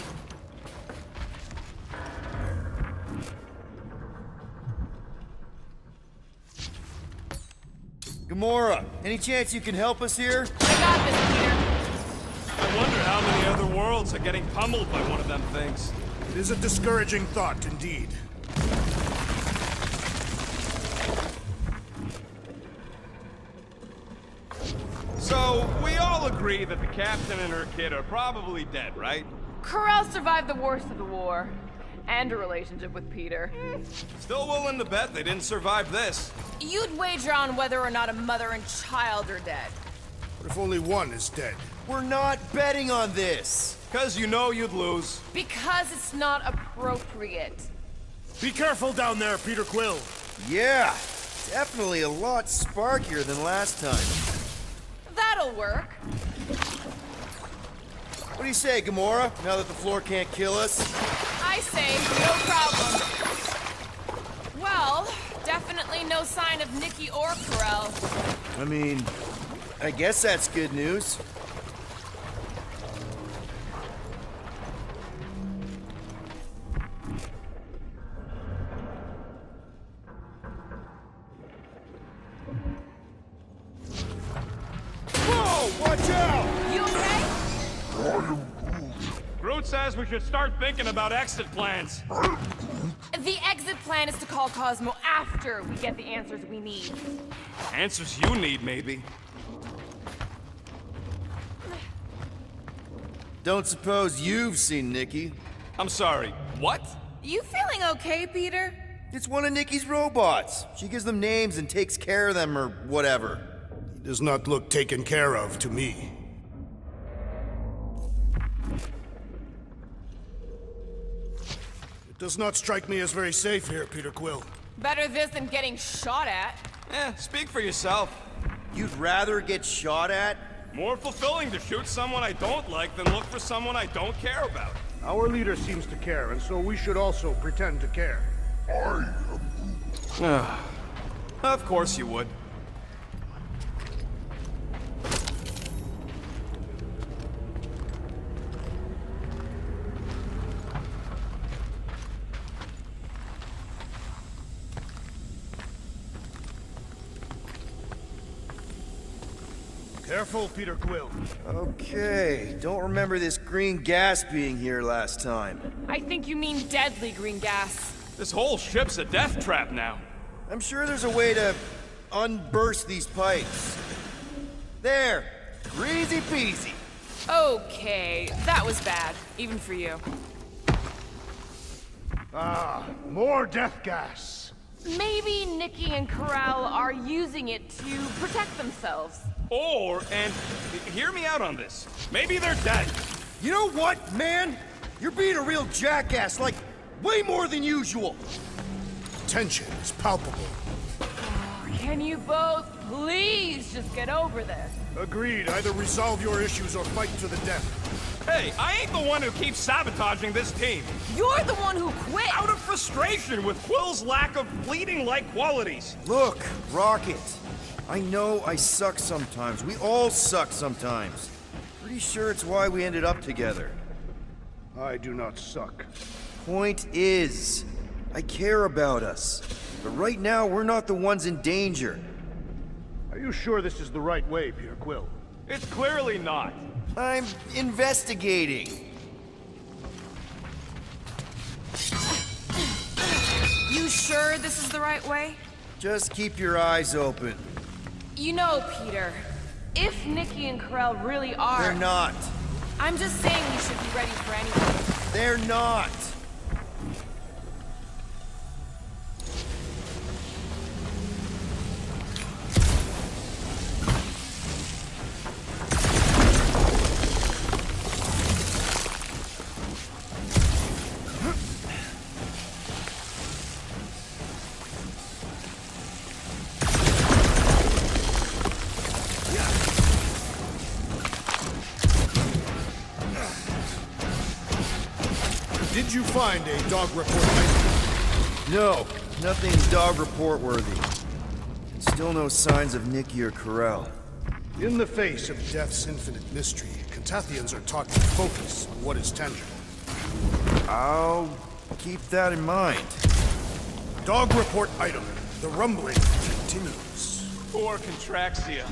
Gamora, any chance you can help us here? I got this, Peter. I wonder how many other worlds are getting pummeled by one of them things. It is a discouraging thought, indeed. So, we all agree that the captain and her kid are probably dead, right? Corel survived the worst of the war. And a relationship with Peter. Still willing to bet they didn't survive this. You'd wager on whether or not a mother and child are dead. What if only one is dead? We're not betting on this. 'Cause you know you'd lose. Because it's not appropriate. Be careful down there, Peter Quill. Yeah, definitely a lot sparkier than last time. That'll work. What do you say, Gamora, now that the floor can't kill us? I say, no problem. Well, definitely no sign of Nikki or Corel. I mean, I guess that's good news. Whoa, watch out! You okay? Groot says we should start thinking about exit plans. The exit plan is to call Cosmo after we get the answers we need. Answers you need, maybe. Don't suppose you've seen Nikki? I'm sorry, what? You feeling okay, Peter? It's one of Nikki's robots. She gives them names and takes care of them or whatever. He does not look taken care of to me. It does not strike me as very safe here, Peter Quill. Better this than getting shot at. Speak for yourself. You'd rather get shot at? More fulfilling to shoot someone I don't like than look for someone I don't care about. Our leader seems to care, and so we should also pretend to care. Of course you would. Careful, Peter Quill. Okay, don't remember this green gas being here last time. I think you mean deadly green gas. This whole ship's a death trap now. I'm sure there's a way to unburst these pipes. There, easy peasy. Okay, that was bad, even for you. Ah, more death gas. Maybe Nikki and Corel are using it to protect themselves. And hear me out on this. Maybe they're dead. You know what, man? You're being a real jackass, like, way more than usual. Tension is palpable. Can you both please just get over this? Agreed. Either resolve your issues or fight to the death. Hey, I ain't the one who keeps sabotaging this team. You're the one who quit! Out of frustration with Quill's lack of fleeting-like qualities. Look, Rocket. I know I suck sometimes. We all suck sometimes. Pretty sure it's why we ended up together. I do not suck. Point is, I care about us. But right now, we're not the ones in danger. Are you sure this is the right way, Peter Quill? It's clearly not. I'm investigating. You sure this is the right way? Just keep your eyes open. You know, Peter, if Nikki and Corell really are... They're not. I'm just saying we should be ready for anything. They're not. Did you find a dog report item? No, nothing dog report worthy. Still no signs of Nikki or Corell. In the face of death's infinite mystery, Cantathians are taught to focus on what is tangible. I'll keep that in mind. Dog report item. The rumbling continues. Poor Contraxia.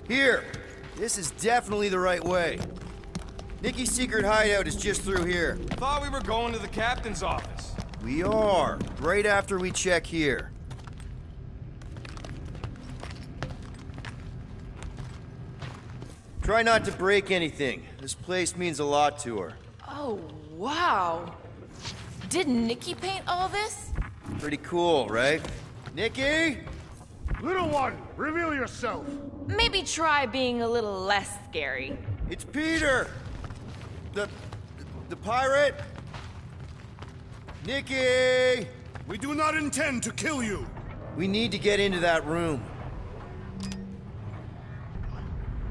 Here! This is definitely the right way. Nikki's secret hideout is just through here. Thought we were going to the captain's office. We are, right after we check here. Try not to break anything. This place means a lot to her. Oh, wow. Did Nikki paint all this? Pretty cool, right? Nikki? Little one, reveal yourself. Maybe try being a little less scary. It's Peter! The pirate? Nikki! We do not intend to kill you. We need to get into that room.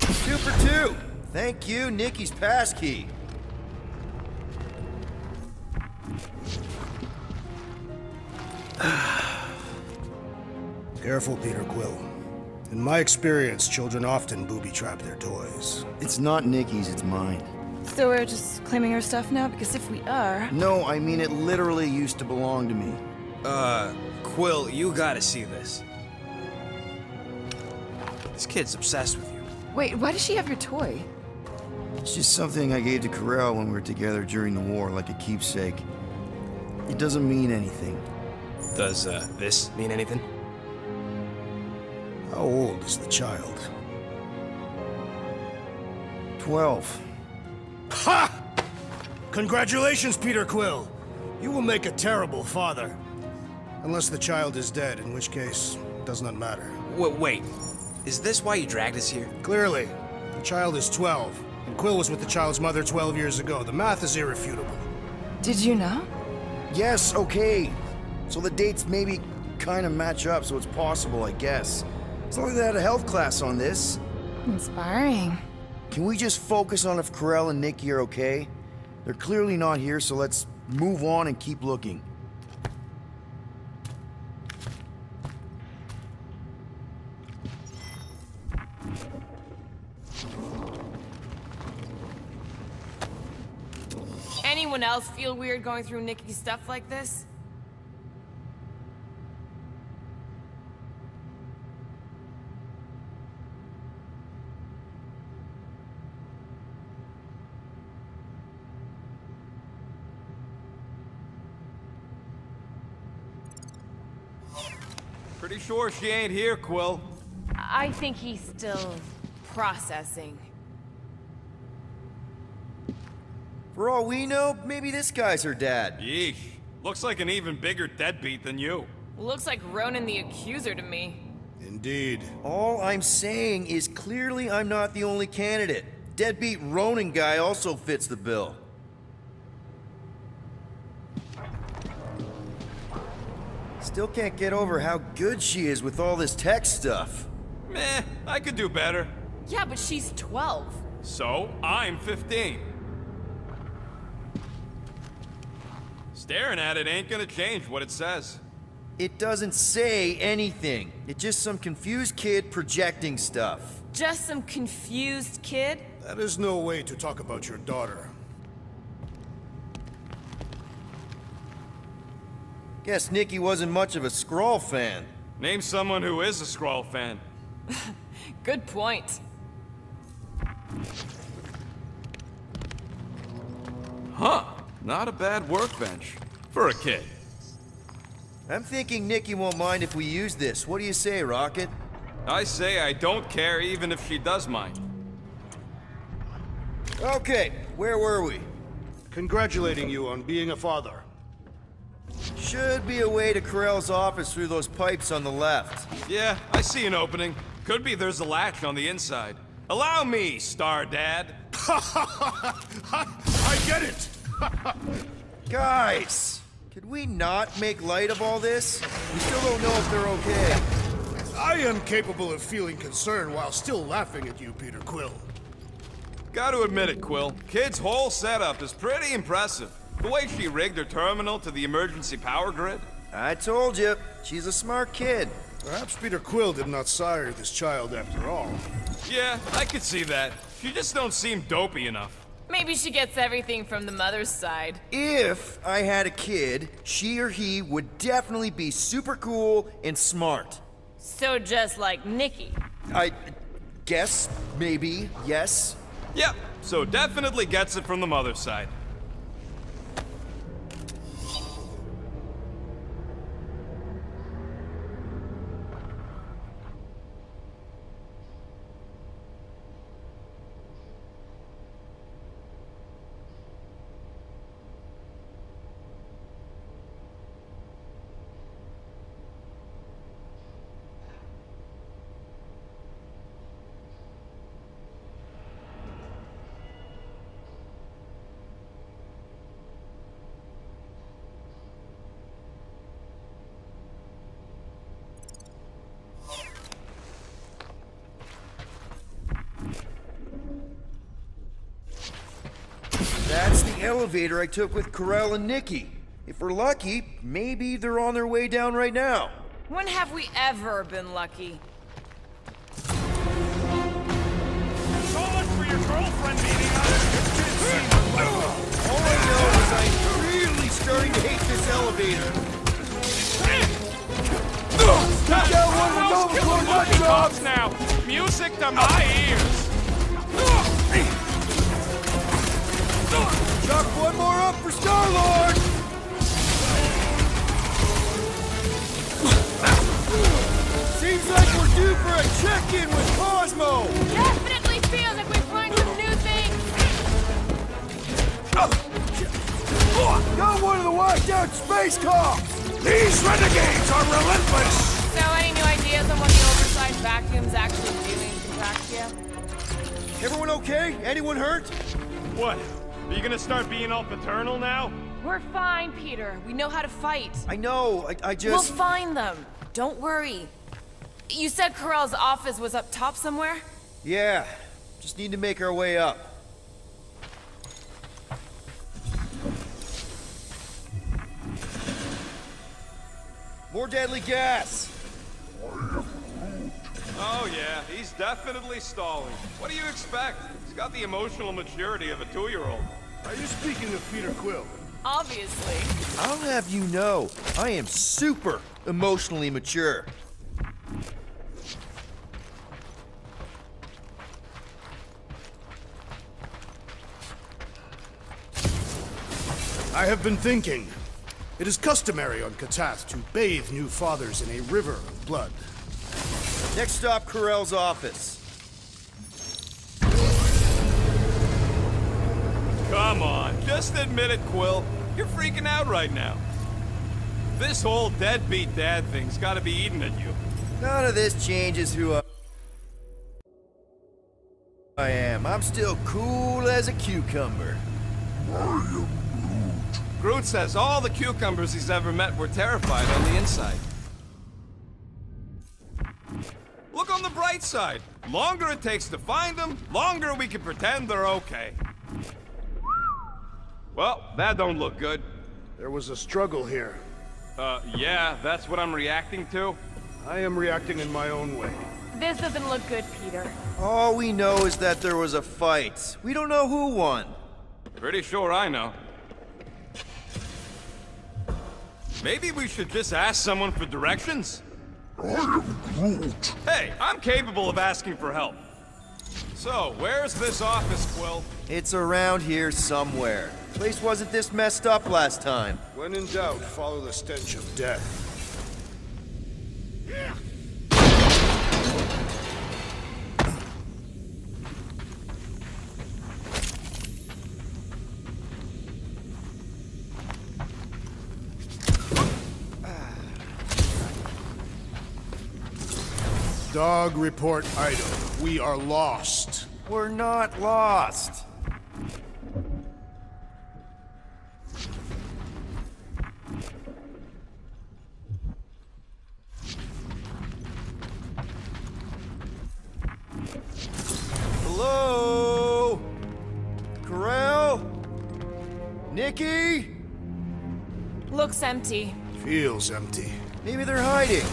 2 for 2. Thank you, Nikki's passkey. Careful, Peter Quill. In my experience, children often booby-trap their toys. It's not Nikki's, it's mine. So we're just claiming her stuff now? Because if we are... No, I mean it literally used to belong to me. Quill, you gotta see this. This kid's obsessed with you. Wait, why does she have your toy? It's just something I gave to Corell when we were together during the war, like a keepsake. It doesn't mean anything. Does, this mean anything? How old is the child? 12. Ha! Congratulations, Peter Quill. You will make a terrible father. Unless the child is dead, in which case, it does not matter. Wait. Is this why you dragged us here? Clearly. The child is 12, and Quill was with the child's mother 12 years ago. The math is irrefutable. Did you know? Yes, okay. So the dates maybe kind of match up, so it's possible, I guess. As long as they had a health class on this. Inspiring. Can we just focus on if Corell and Nikki are okay? They're clearly not here, so let's move on and keep looking. Anyone else feel weird going through Nikki's stuff like this? Pretty sure she ain't here, Quill. I think he's still processing. For all we know, maybe this guy's her dad. Yeesh. Looks like an even bigger deadbeat than you. Looks like Ronan the Accuser to me. Indeed. All I'm saying is clearly I'm not the only candidate. Deadbeat Ronin guy also fits the bill. Still can't get over how good she is with all this tech stuff. Meh, I could do better. Yeah, but she's 12. So, I'm 15. Staring at it ain't gonna change what it says. It doesn't say anything. It's just some confused kid projecting stuff. Just some confused kid? That is no way to talk about your daughter. Guess Nikki wasn't much of a Skrull fan. Name someone who is a Skrull fan. Good point. Huh, not a bad workbench. For a kid. I'm thinking Nikki won't mind if we use this. What do you say, Rocket? I say I don't care even if she does mind. Okay, where were we? Congratulating you on being a father. Should be a way to Corell's office through those pipes on the left. Yeah, I see an opening. Could be there's a latch on the inside. Allow me, Star Dad. I get it! Guys, could we not make light of all this? We still don't know if they're okay. I am capable of feeling concern while still laughing at you, Peter Quill. Gotta admit it, Quill. Kid's whole setup is pretty impressive. The way she rigged her terminal to the emergency power grid. I told you, she's a smart kid. Perhaps Peter Quill did not sire this child after all. Yeah, I could see that. She just don't seem dopey enough. Maybe she gets everything from the mother's side. If I had a kid, she or he would definitely be super cool and smart. So just like Nikki. I guess, maybe, yes. Yep, so definitely gets it from the mother's side. That's the elevator I took with Corell and Nikki. If we're lucky, maybe they're on their way down right now. When have we ever been lucky? So much for your girlfriend beating us. All I know is I'm really starting to hate this elevator. Take out one of the dogs now. Music to my ears. Chuck one more up for Star-Lord! Seems like we're due for a check-in with Cosmo! Definitely feels like we've learned some new things! Got one of the washed-out space cops! These renegades are relentless! So any new ideas on what the oversized vacuum's actually doing to Contraxia? Everyone okay? Anyone hurt? What? Are you gonna start being all paternal now? We're fine, Peter. We know how to fight. I know, I just... We'll find them. Don't worry. You said Corell's office was up top somewhere? Yeah, just need to make our way up. More deadly gas! Oh yeah, he's definitely stalling. What do you expect? He's got the emotional maturity of a 2-year-old. Are you speaking of Peter Quill? Obviously. I'll have you know, I am super emotionally mature. I have been thinking. It is customary on Katath to bathe new fathers in a river of blood. Next stop, Corell's office. Come on, just admit it, Quill. You're freaking out right now. This whole deadbeat dad thing's gotta be eating at you. None of this changes who I am. I'm still cool as a cucumber. Groot says all the cucumbers he's ever met were terrified on the inside. Look on the bright side. Longer it takes to find them, longer we can pretend they're okay. Well, that don't look good. There was a struggle here. Yeah, that's what I'm reacting to. I am reacting in my own way. This doesn't look good, Peter. All we know is that there was a fight. We don't know who won. Pretty sure I know. Maybe we should just ask someone for directions? I am Groot. Hey, I'm capable of asking for help. So, where's this office, Quill? It's around here somewhere. Place wasn't this messed up last time. When in doubt, follow the stench of death. Dog report item. We are lost. We're not lost. Hello? Corral? Nikki? Looks empty. Feels empty. Maybe they're hiding.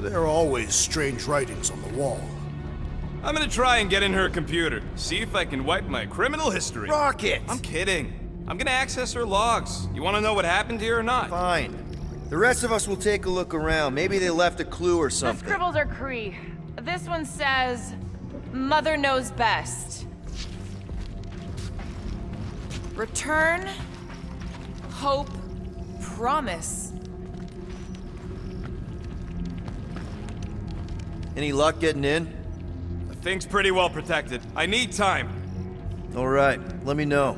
There are always strange writings on the wall. I'm gonna try and get in her computer, see if I can wipe my criminal history. Rocket! I'm kidding. I'm gonna access her logs. You wanna know what happened here or not? Fine. The rest of us will take a look around. Maybe they left a clue or The something. scribbles are Kree. This one says, Mother knows best. Return, hope, promise. Any luck getting in? The thing's pretty well protected. I need time. All right, let me know.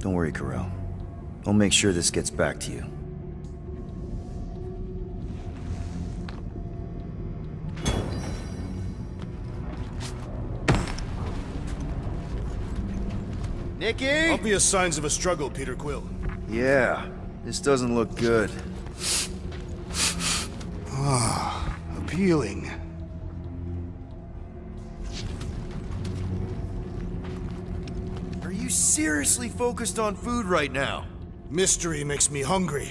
Don't worry, Corral. I'll make sure this gets back to you. Nikki? Obvious signs of a struggle, Peter Quill. Yeah, this doesn't look good. Appealing. Are you seriously focused on food right now? Mystery makes me hungry.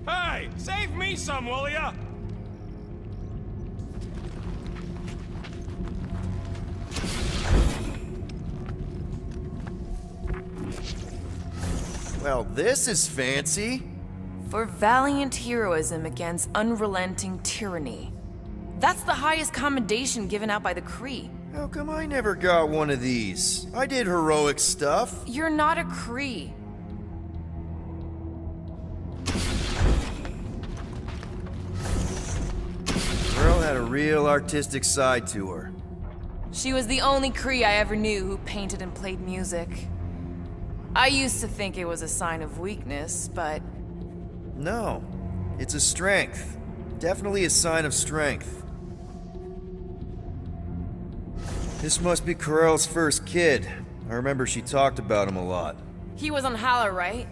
Hey, save me some, will ya? Well, this is fancy. For valiant heroism against unrelenting tyranny. That's the highest commendation given out by the Kree. How come I never got one of these? I did heroic stuff. You're not a Kree. Girl had a real artistic side to her. She was the only Kree I ever knew who painted and played music. I used to think it was a sign of weakness, but... No, it's a strength. Definitely a sign of strength. This must be Corell's first kid. I remember she talked about him a lot. He was on Hala, right?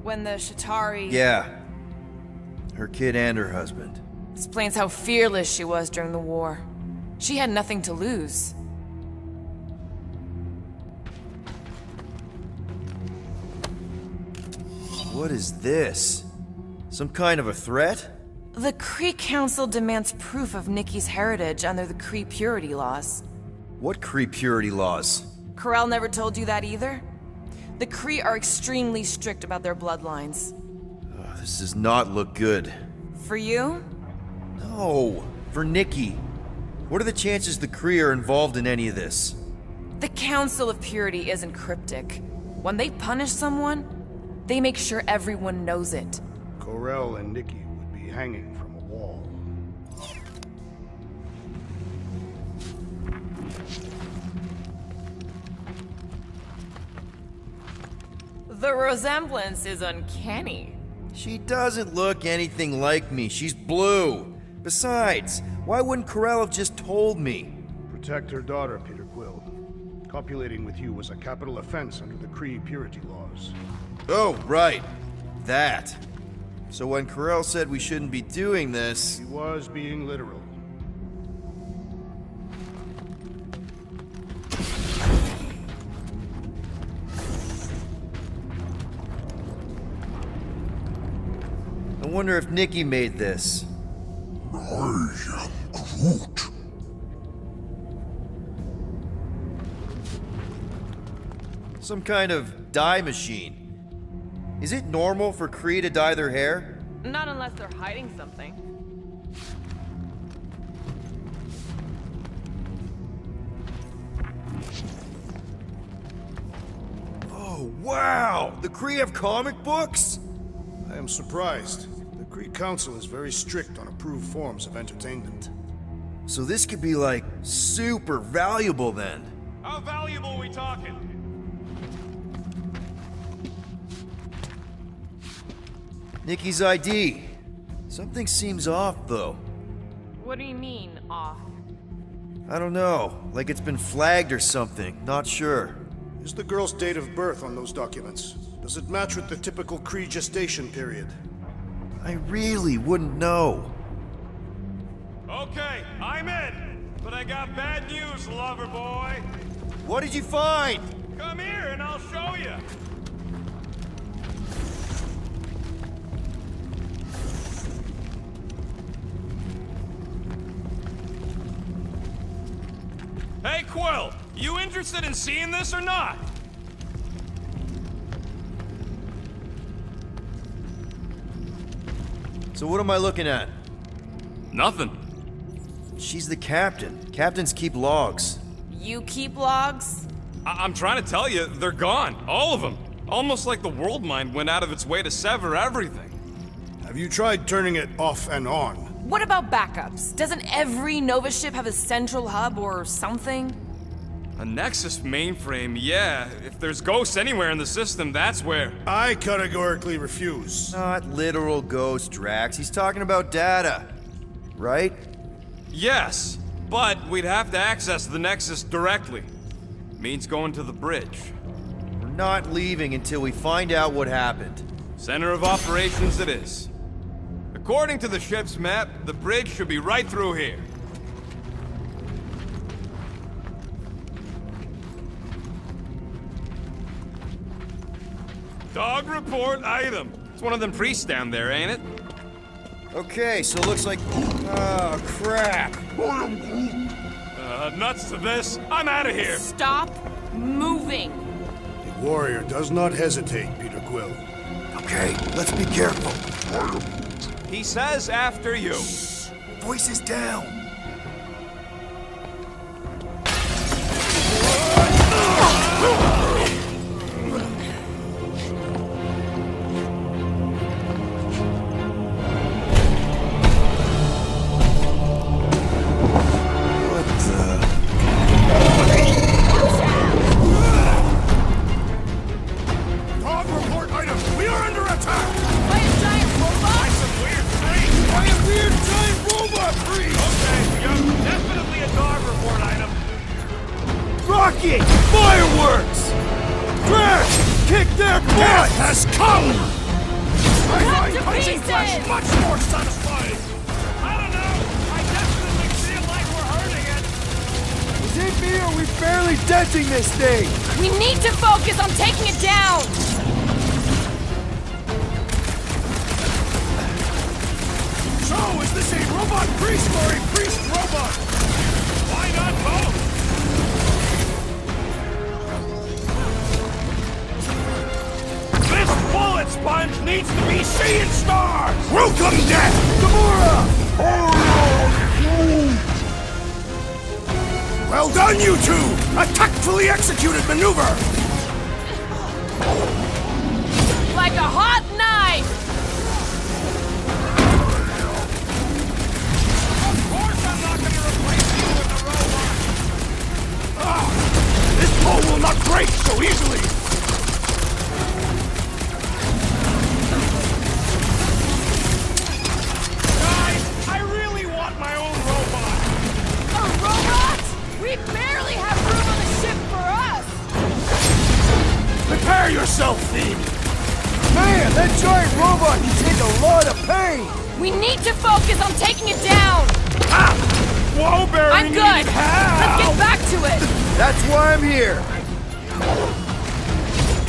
When the Shatari... Yeah. Her kid and her husband. Explains how fearless she was during the war. She had nothing to lose. What is this? Some kind of a threat? The Kree Council demands proof of Nikki's heritage under the Kree purity laws. What Kree purity laws? Corell never told you that either? The Kree are extremely strict about their bloodlines. This does not look good. For you? No, for Nikki. What are the chances the Kree are involved in any of this? The Council of Purity isn't cryptic. When they punish someone, they make sure everyone knows it. Corell and Nikki would be hanging from a wall. The resemblance is uncanny. She doesn't look anything like me. She's blue. Besides, why wouldn't Corell have just told me? Protect her daughter, Peter Quill. Copulating with you was a capital offense under the Kree purity laws. Oh, right. That. So when Corell said we shouldn't be doing this... He was being literal. I wonder if Nikki made this. I am Groot. Some kind of dye machine. Is it normal for Kree to dye their hair? Not unless they're hiding something. Oh, wow! The Kree have comic books? I am surprised. The Kree Council is very strict on approved forms of entertainment. So this could be like super valuable then. How valuable are we talking? Nikki's ID. Something seems off though. What do you mean, off? I don't know. Like it's been flagged or something. Not sure. Is the girl's date of birth on those documents? Does it match with the typical Kree gestation period? I really wouldn't know. Okay, I'm in. But I got bad news, lover boy. What did you find? Come here and I'll show you. Hey, Quill, you interested in seeing this or not? So what am I looking at? Nothing. She's the captain. Captains keep logs. You keep logs? I'm trying to tell you, they're gone. All of them. Almost like the world mind went out of its way to sever everything. Have you tried turning it off and on? What about backups? Doesn't every Nova ship have a central hub or something? A Nexus mainframe, yeah. If there's ghosts anywhere in the system, that's where. I categorically refuse. Not literal ghost, Drax. He's talking about data. Right? Yes, but we'd have to access the Nexus directly. Means going to the bridge. We're not leaving until we find out what happened. Center of operations it is. According to the ship's map, the bridge should be right through here. Dog report item. It's one of them priests down there, ain't it? Okay, so it looks like... Oh, crap. Nuts to this. I'm out of here. Stop moving. The warrior does not hesitate, Peter Quill. Okay, let's be careful. He says after you. Voices down. Fireworks! Drax! Kick their butt! Death has come! Punching flesh much more satisfying! I don't know! I definitely feel like we're hurting it! Is it me or are we barely denting this thing? We need to focus on taking it down! So, is this a robot priest or a priest robot? Why not both? This bullet sponge needs to be seeing stars! Welcome, death! Gamora! Well done, you two! A tactfully executed maneuver! Like a hot knife! Of course I'm not gonna replace you with a robot! We need to focus on taking it down! Whoa, Barry! I'm good! Let's get back to it! That's why I'm here!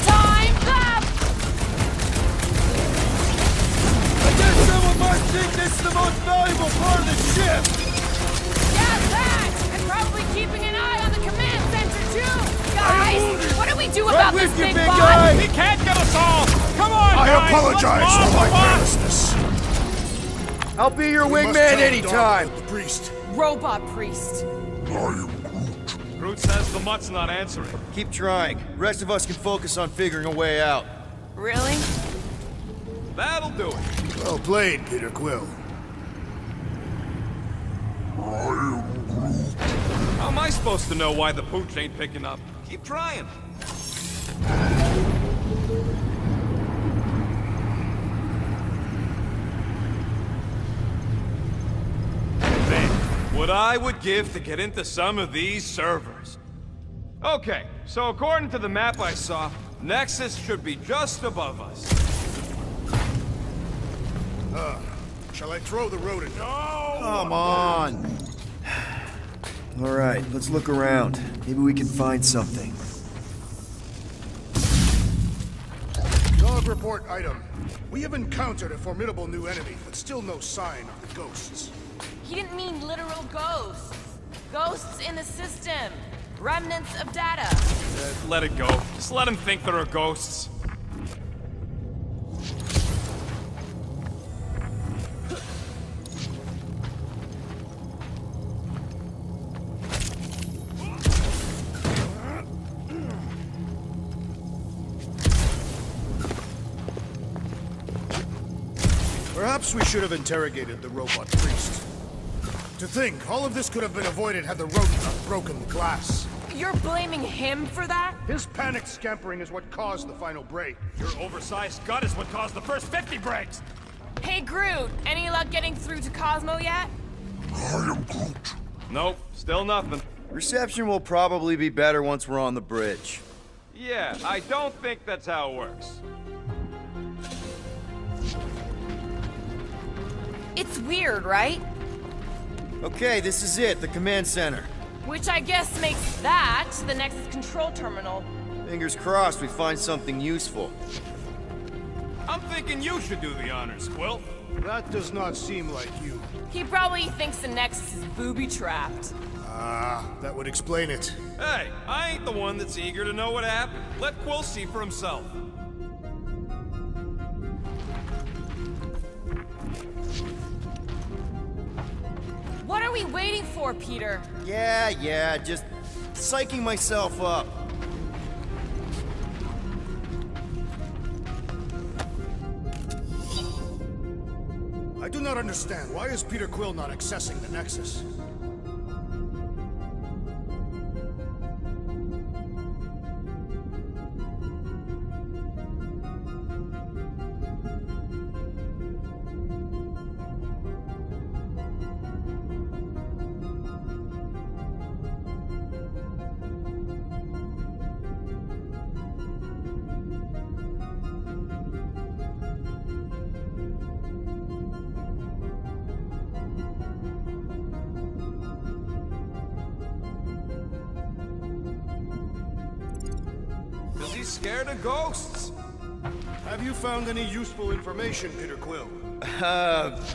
Time up! I guess someone might think this is the most valuable part of the ship! Yeah, that! And probably keeping an eye on the command center, too! Guys, what do we do about this with you, big big bot? guy. He can't get us all! Come on, I guys! apologize let's for my mob the carelessness. I'll be your We must wingman tell the anytime! dog about the priest. Robot priest. Groot says the mutt's not answering. Keep trying. The rest of us can focus on figuring a way out. Really? That'll do it. Well played, Peter Quill. How am I supposed to know why the pooch ain't picking up? Keep trying. Man, what I would give to get into some of these servers. Okay, so according to the map I saw, Nexus should be just above us. Shall I throw the rodent? No! Come on. All right, let's look around. Maybe we can find something. Dog report item. We have encountered a formidable new enemy, but still no sign of the ghosts. He didn't mean literal ghosts. Ghosts in the system. Remnants of data. Let it go. Just let him think there are ghosts. Perhaps we should have interrogated the robot priest. To think, all of this could have been avoided had the rodent not broken the glass. You're blaming him for that? His panicked scampering is what caused the final break. Your oversized gut is what caused the first 50 breaks! Hey, Groot, any luck getting through to Cosmo yet? Nope, still nothing. Reception will probably be better once we're on the bridge. Yeah, I don't think that's how it works. It's weird, right? Okay, this is it, the command center. Which I guess makes that the Nexus control terminal. Fingers crossed we find something useful. I'm thinking you should do the honors, Quill. That does not seem like you. He probably thinks the Nexus is booby-trapped. That would explain it. Hey, I ain't the one that's eager to know what happened. Let Quill see for himself. What are we waiting for, Peter? Yeah, just psyching myself up. I do not understand. Why is Peter Quill not accessing the Nexus? Because he's scared of ghosts. Have you found any useful information, Peter Quill?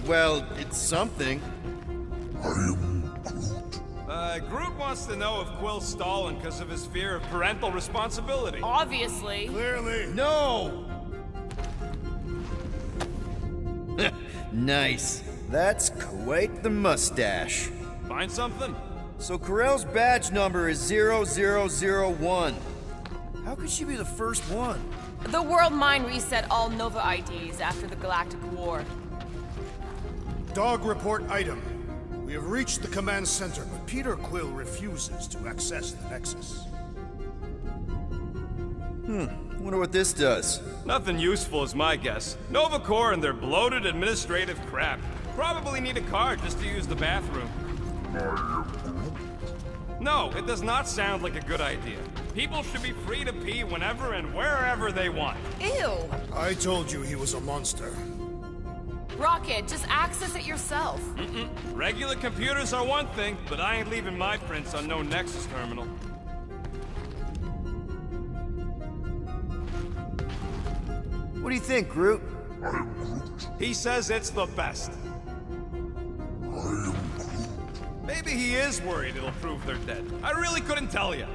Well, it's something. Groot wants to know if Quill's stalling because of his fear of parental responsibility. Obviously. Clearly. No! Nice. That's quite the mustache. Find something? So Corell's badge number is 0001. How could she be the first one? The world mind reset all Nova IDs after the Galactic War. Dog report item. We have reached the command center, but Peter Quill refuses to access the Nexus. Wonder what this does. Nothing useful is my guess. Nova Corps and their bloated administrative crap. Probably need a card just to use the bathroom. No, it does not sound like a good idea. People should be free to pee whenever and wherever they want. Ew. I told you he was a monster. Rocket, just access it yourself. Regular computers are one thing, but I ain't leaving my prints on no Nexus terminal. What do you think, Groot? He says it's the best. Maybe he is worried it'll prove they're dead. I really couldn't tell you.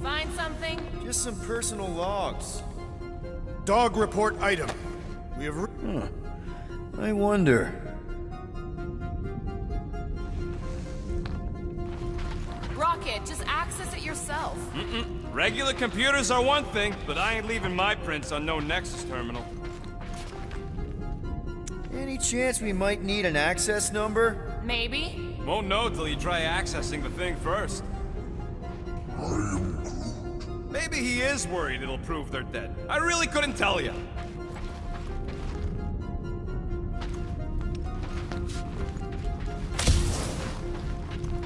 Find something? Just some personal logs. Dog report item. We have... I wonder. Rocket, just access it yourself. Regular computers are one thing, but I ain't leaving my prints on no Nexus terminal. Any chance we might need an access number? Maybe. Won't know till you try accessing the thing first. Maybe he is worried it'll prove they're dead. I really couldn't tell you.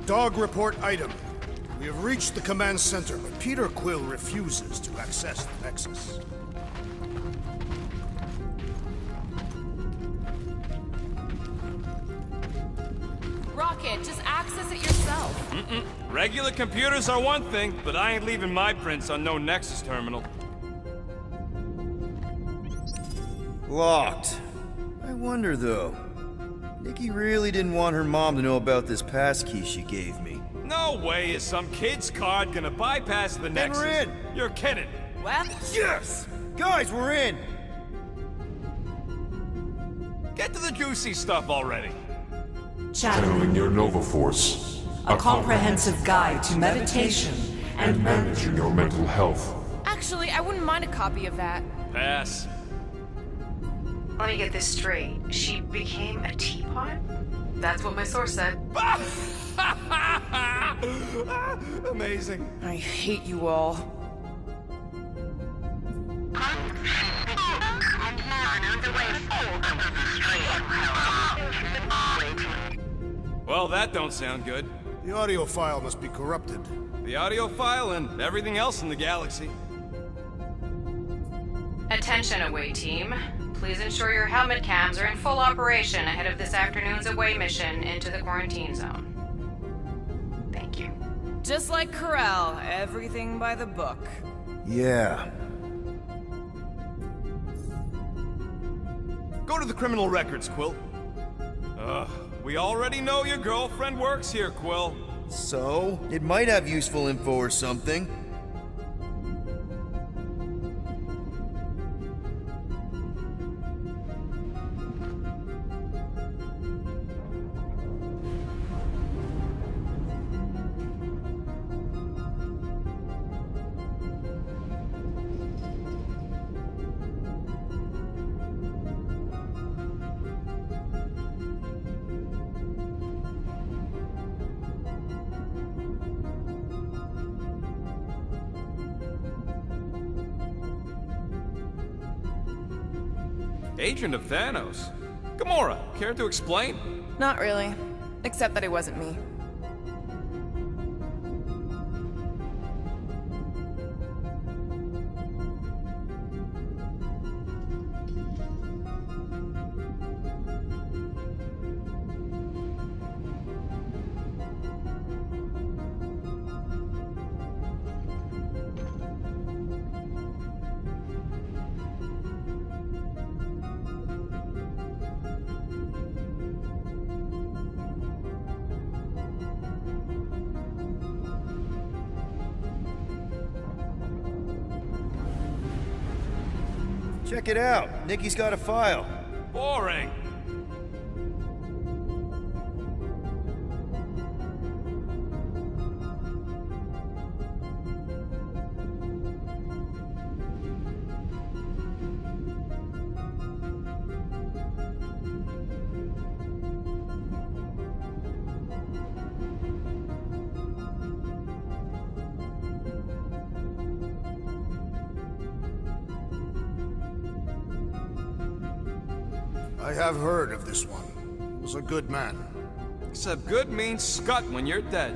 Dog report item. We have reached the command center, but Peter Quill refuses to access the Nexus. Rocket, just access it yourself. Regular computers are one thing, but I ain't leaving my prints on no Nexus terminal. Locked. I wonder, though. Nikki really didn't want her mom to know about this passkey she gave me. No way is some kid's card gonna bypass the Nexus. we're in. You're kidding. Well, Yes! Guys, we're in! Get to the juicy stuff already. Channeling your Nova Force. A comprehensive guide to meditation and managing your mental health. actually, I wouldn't mind a copy of that. Pass. Let me get this straight. She became a teapot? That's what my source said. Amazing. I hate you all. Well, that don't sound good. The audio file must be corrupted. The audio file and everything else in the galaxy. Attention, away team. Please ensure your helmet cams are in full operation ahead of this afternoon's away mission into the quarantine zone. Thank you. Just like Corral, everything by the book. Yeah. Go to the criminal records, Quill. We already know your girlfriend works here, Quill. So? It might have useful info or something. Agent of Thanos. Gamora, care to explain? Not really. Except that it wasn't me. Check it out. Nikki's got a file. Boring. I have heard of this one. He was a good man. Except good means scut when you're dead.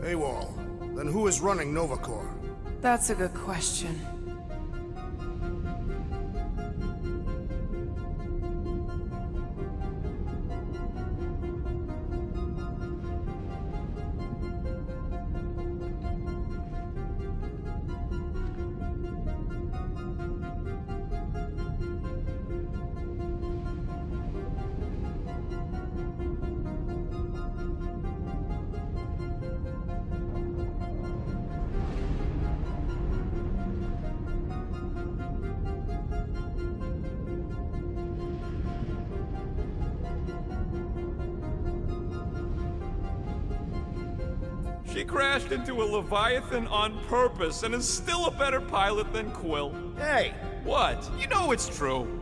AWOL. Then who is running Novacore? That's a good question. She crashed into a Leviathan on purpose and is still a better pilot than Quill. Hey! What? You know it's true.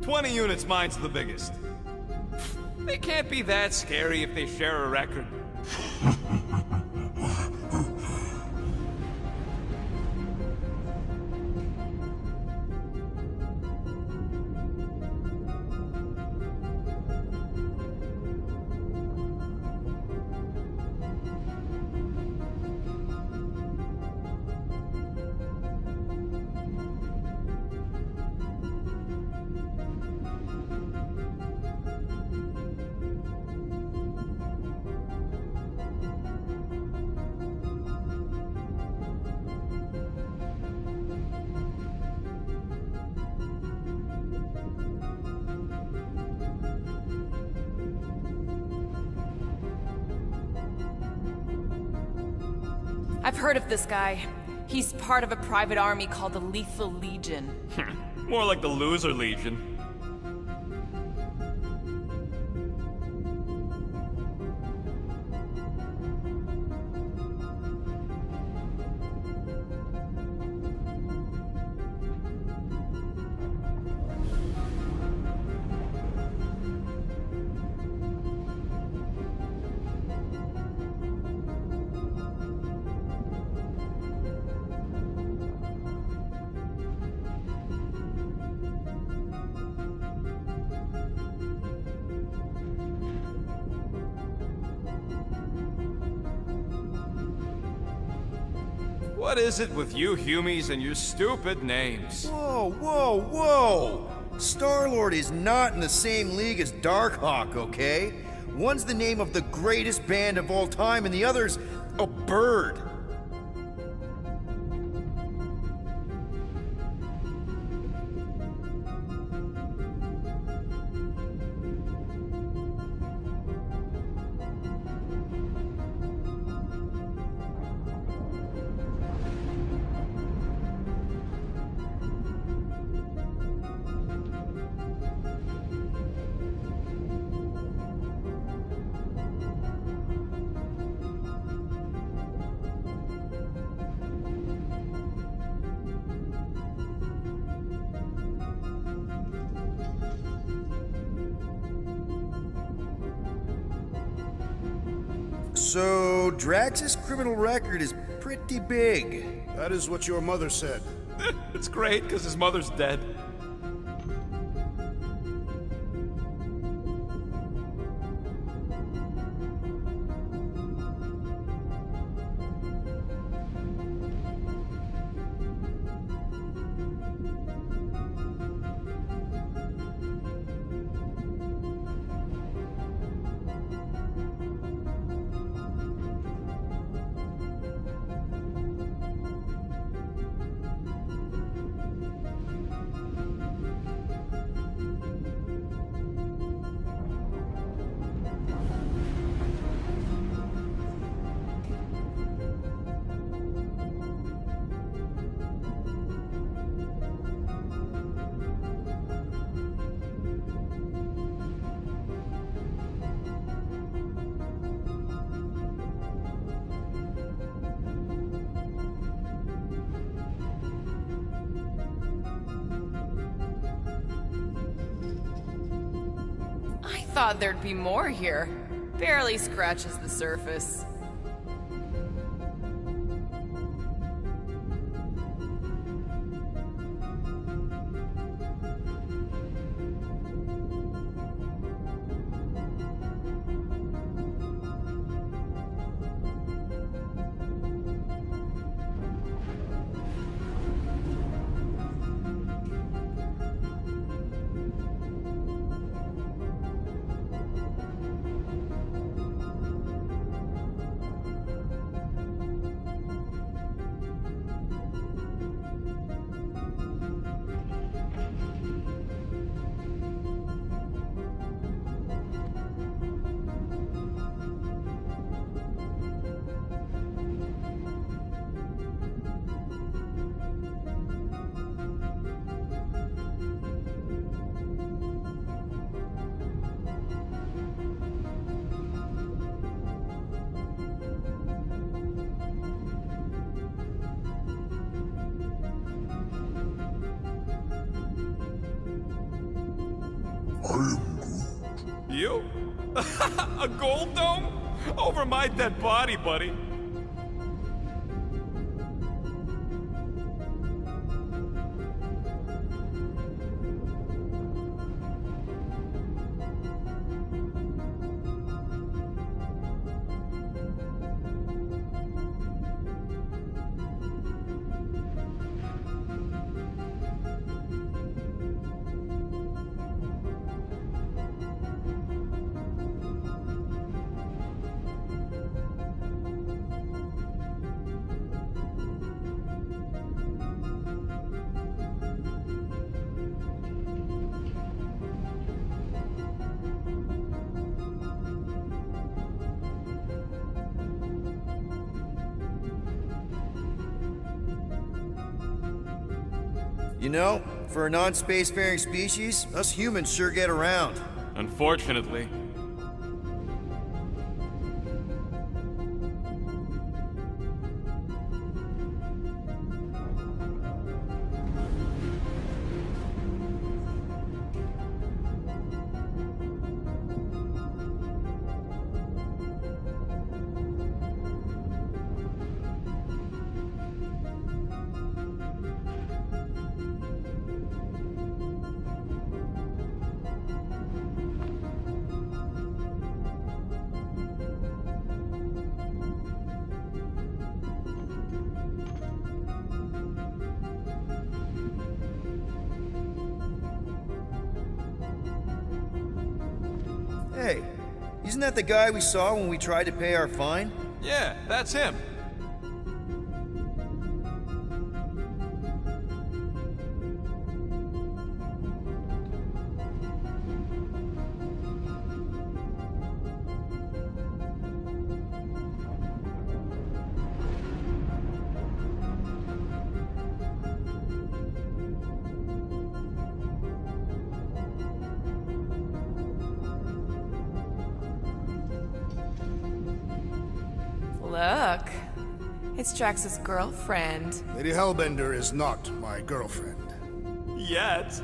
"20 units, mine's the biggest." They can't be that scary if they share a record. I've heard of this guy. He's part of a private army called the Lethal Legion. More like the Loser Legion. What is it with you Humies and your stupid names? Whoa, whoa, whoa! Star-Lord is not in the same league as Darkhawk, okay? One's the name of the greatest band of all time, and the other's a bird. So, Drax's criminal record is pretty big. That is what your mother said. It's great, because his mother's dead. thought there'd be more here. Barely scratches the surface. You? A gold dome? Over my dead body, buddy. You know, for a non-spacefaring species, us humans sure get around. Unfortunately. Hey, isn't that the guy we saw when we tried to pay our fine? Yeah, that's him. Look, it's Jax's girlfriend. Lady Hellbender is not my girlfriend. Yet.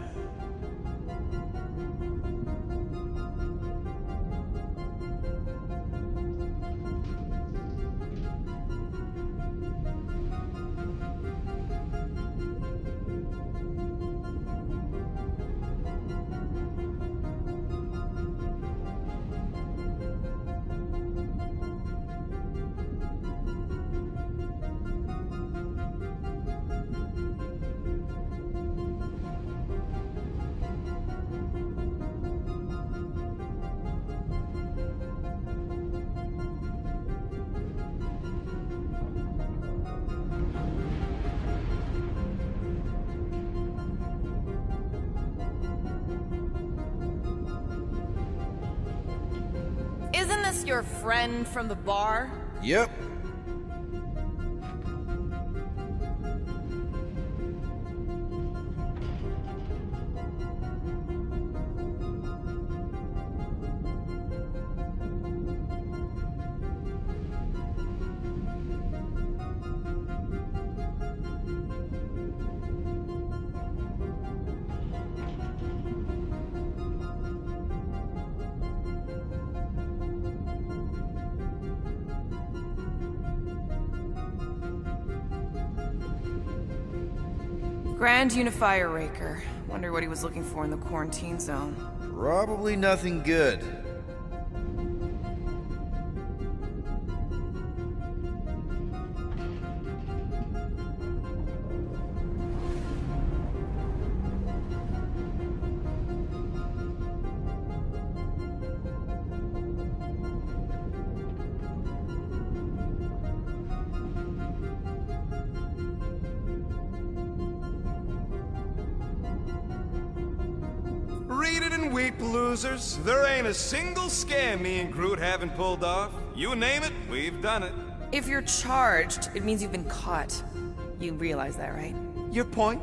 Isn't this your friend from the bar? Yep. Grand Unifier Raker. Wonder what he was looking for in the quarantine zone. Probably nothing good. Read it and weep, losers. There ain't a single scam me and Groot haven't pulled off. You name it, we've done it. If you're charged, it means you've been caught. You realize that, right? Your point?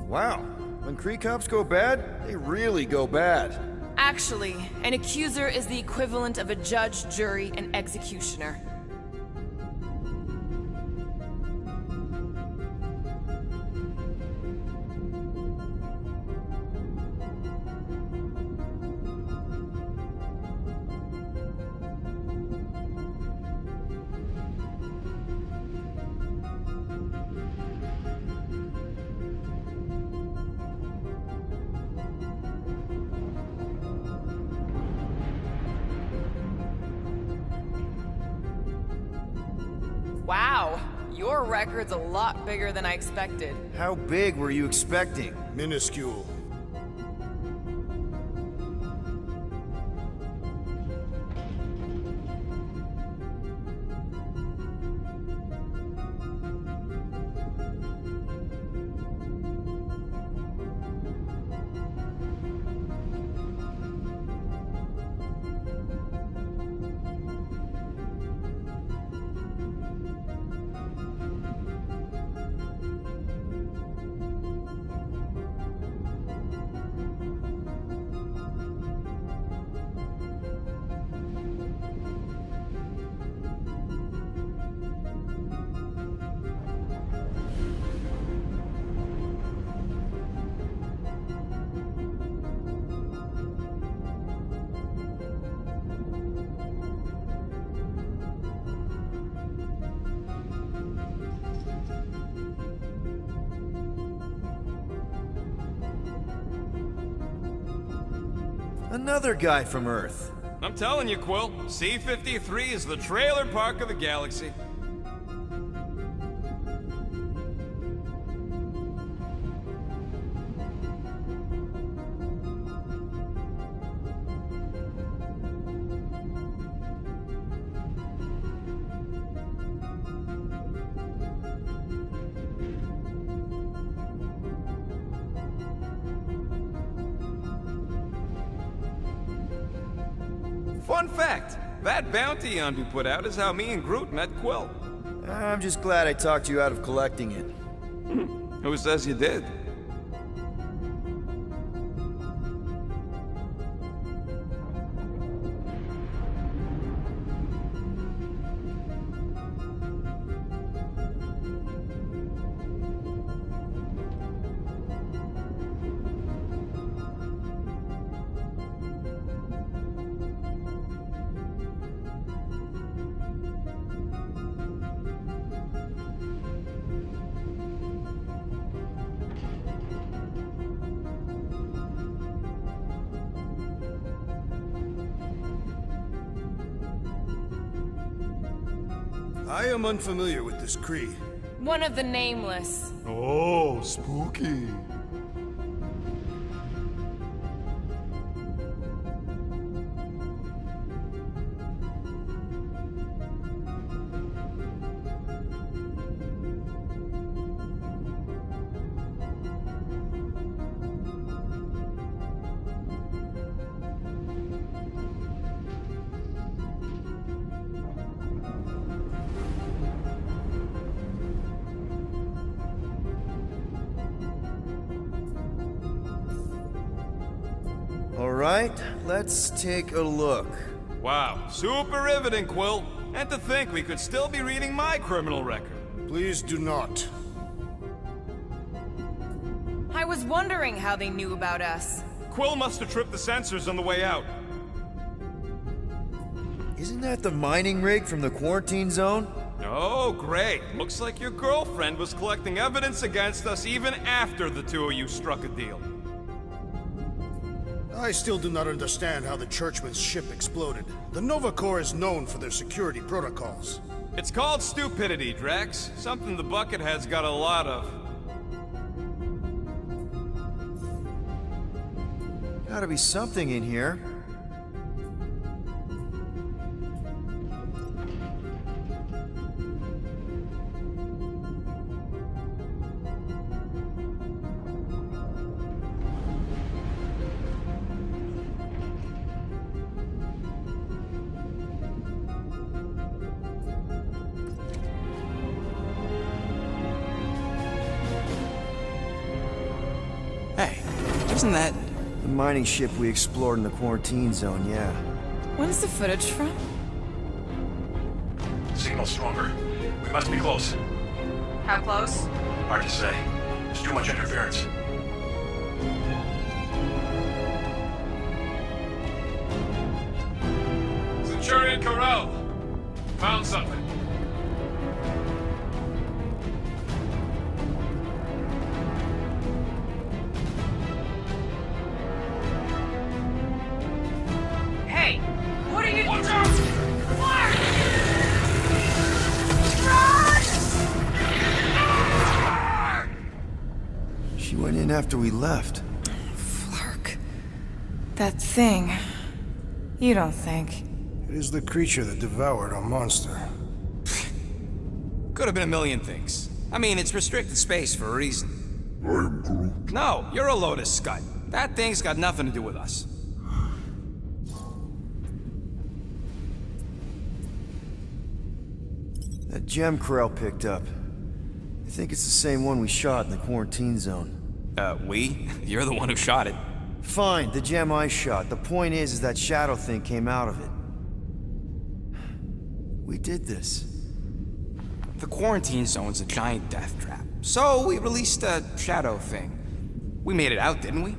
Wow, when Kree cops go bad, they really go bad. Actually, an accuser is the equivalent of a judge, jury, and executioner. Wow, your record's a lot bigger than I expected. How big were you expecting? Minuscule. Another guy from Earth. I'm telling you, Quill, C-53 is the trailer park of the galaxy. Fun fact, that bounty on you put out is how me and Groot met Quill. I'm just glad I talked you out of collecting it. Who says you did? I am unfamiliar with this Kree. One of the Nameless. Oh, spooky. Alright, let's take a look. Wow, super riveting, Quill. And to think we could still be reading my criminal record. Please do not. I was wondering how they knew about us. Quill must have tripped the sensors on the way out. Isn't that the mining rig from the quarantine zone? Oh, great. Looks like your girlfriend was collecting evidence against us even after the two of you struck a deal. I still do not understand how the Churchman's ship exploded. The Nova Corps is known for their security protocols. It's called stupidity, Drax. Something the Buckethead's got a lot of. Gotta be something in here. Hey, isn't that... The mining ship we explored in the quarantine zone, yeah. When's the footage from? Signal stronger. We must be close. How close? Hard to say. There's too much interference. Centurion Corral! Found something. Hey! What are you... Watch out! Fire! She went in after we left. Flark. That thing. You don't think? It is the creature that devoured our monster. Could have been a million things. I mean, it's restricted space for a reason. I am Groot. No, you're a load of scud. That thing's got nothing to do with us. That gem Corell picked up. I think it's the same one we shot in the quarantine zone. We? You're the one who shot it. Fine, the gem I shot. The point is that shadow thing came out of it. We did this. The quarantine zone's a giant death trap. So we released a shadow thing. We made it out, didn't we?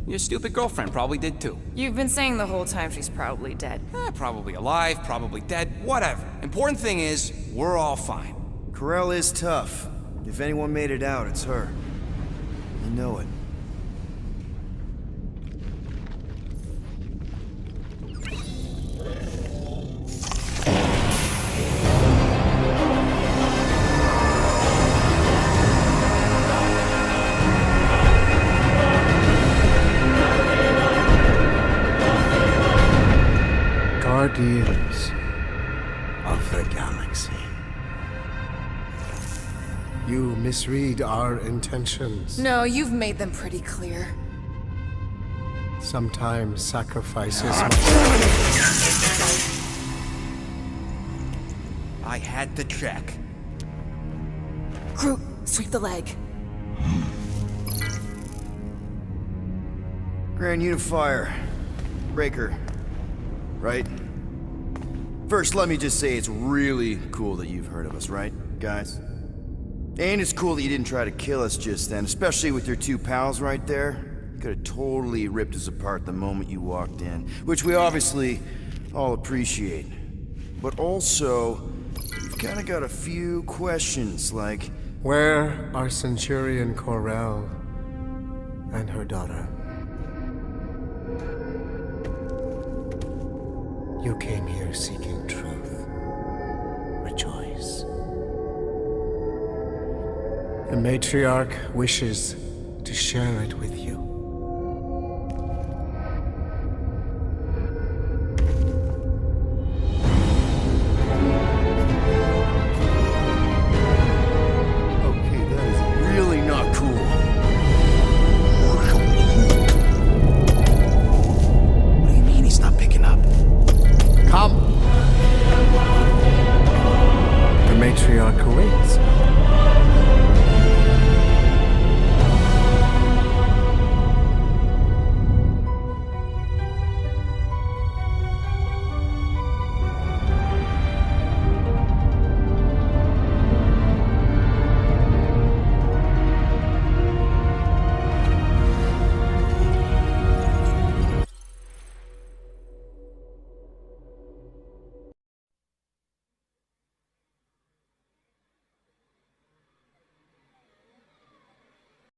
Your stupid girlfriend probably did too. You've been saying the whole time she's probably dead. Probably alive, probably dead, whatever. Important thing is, we're all fine. Corell is tough. If anyone made it out, it's her. You know it. Guardians of the Galaxy. You misread our intentions. No, you've made them pretty clear. Sometimes sacrifices I had to check. Groot, sweep the leg. Grand Unifier. Breaker. Right? First, let me just say it's really cool that you've heard of us, right, guys? And it's cool that you didn't try to kill us just then, especially with your two pals right there. You could have totally ripped us apart the moment you walked in, which we obviously all appreciate. But also, we've kind of got a few questions, like... Where are Centurion Corell and her daughter? You came here seeking truth. Rejoice. The matriarch wishes to share it with you.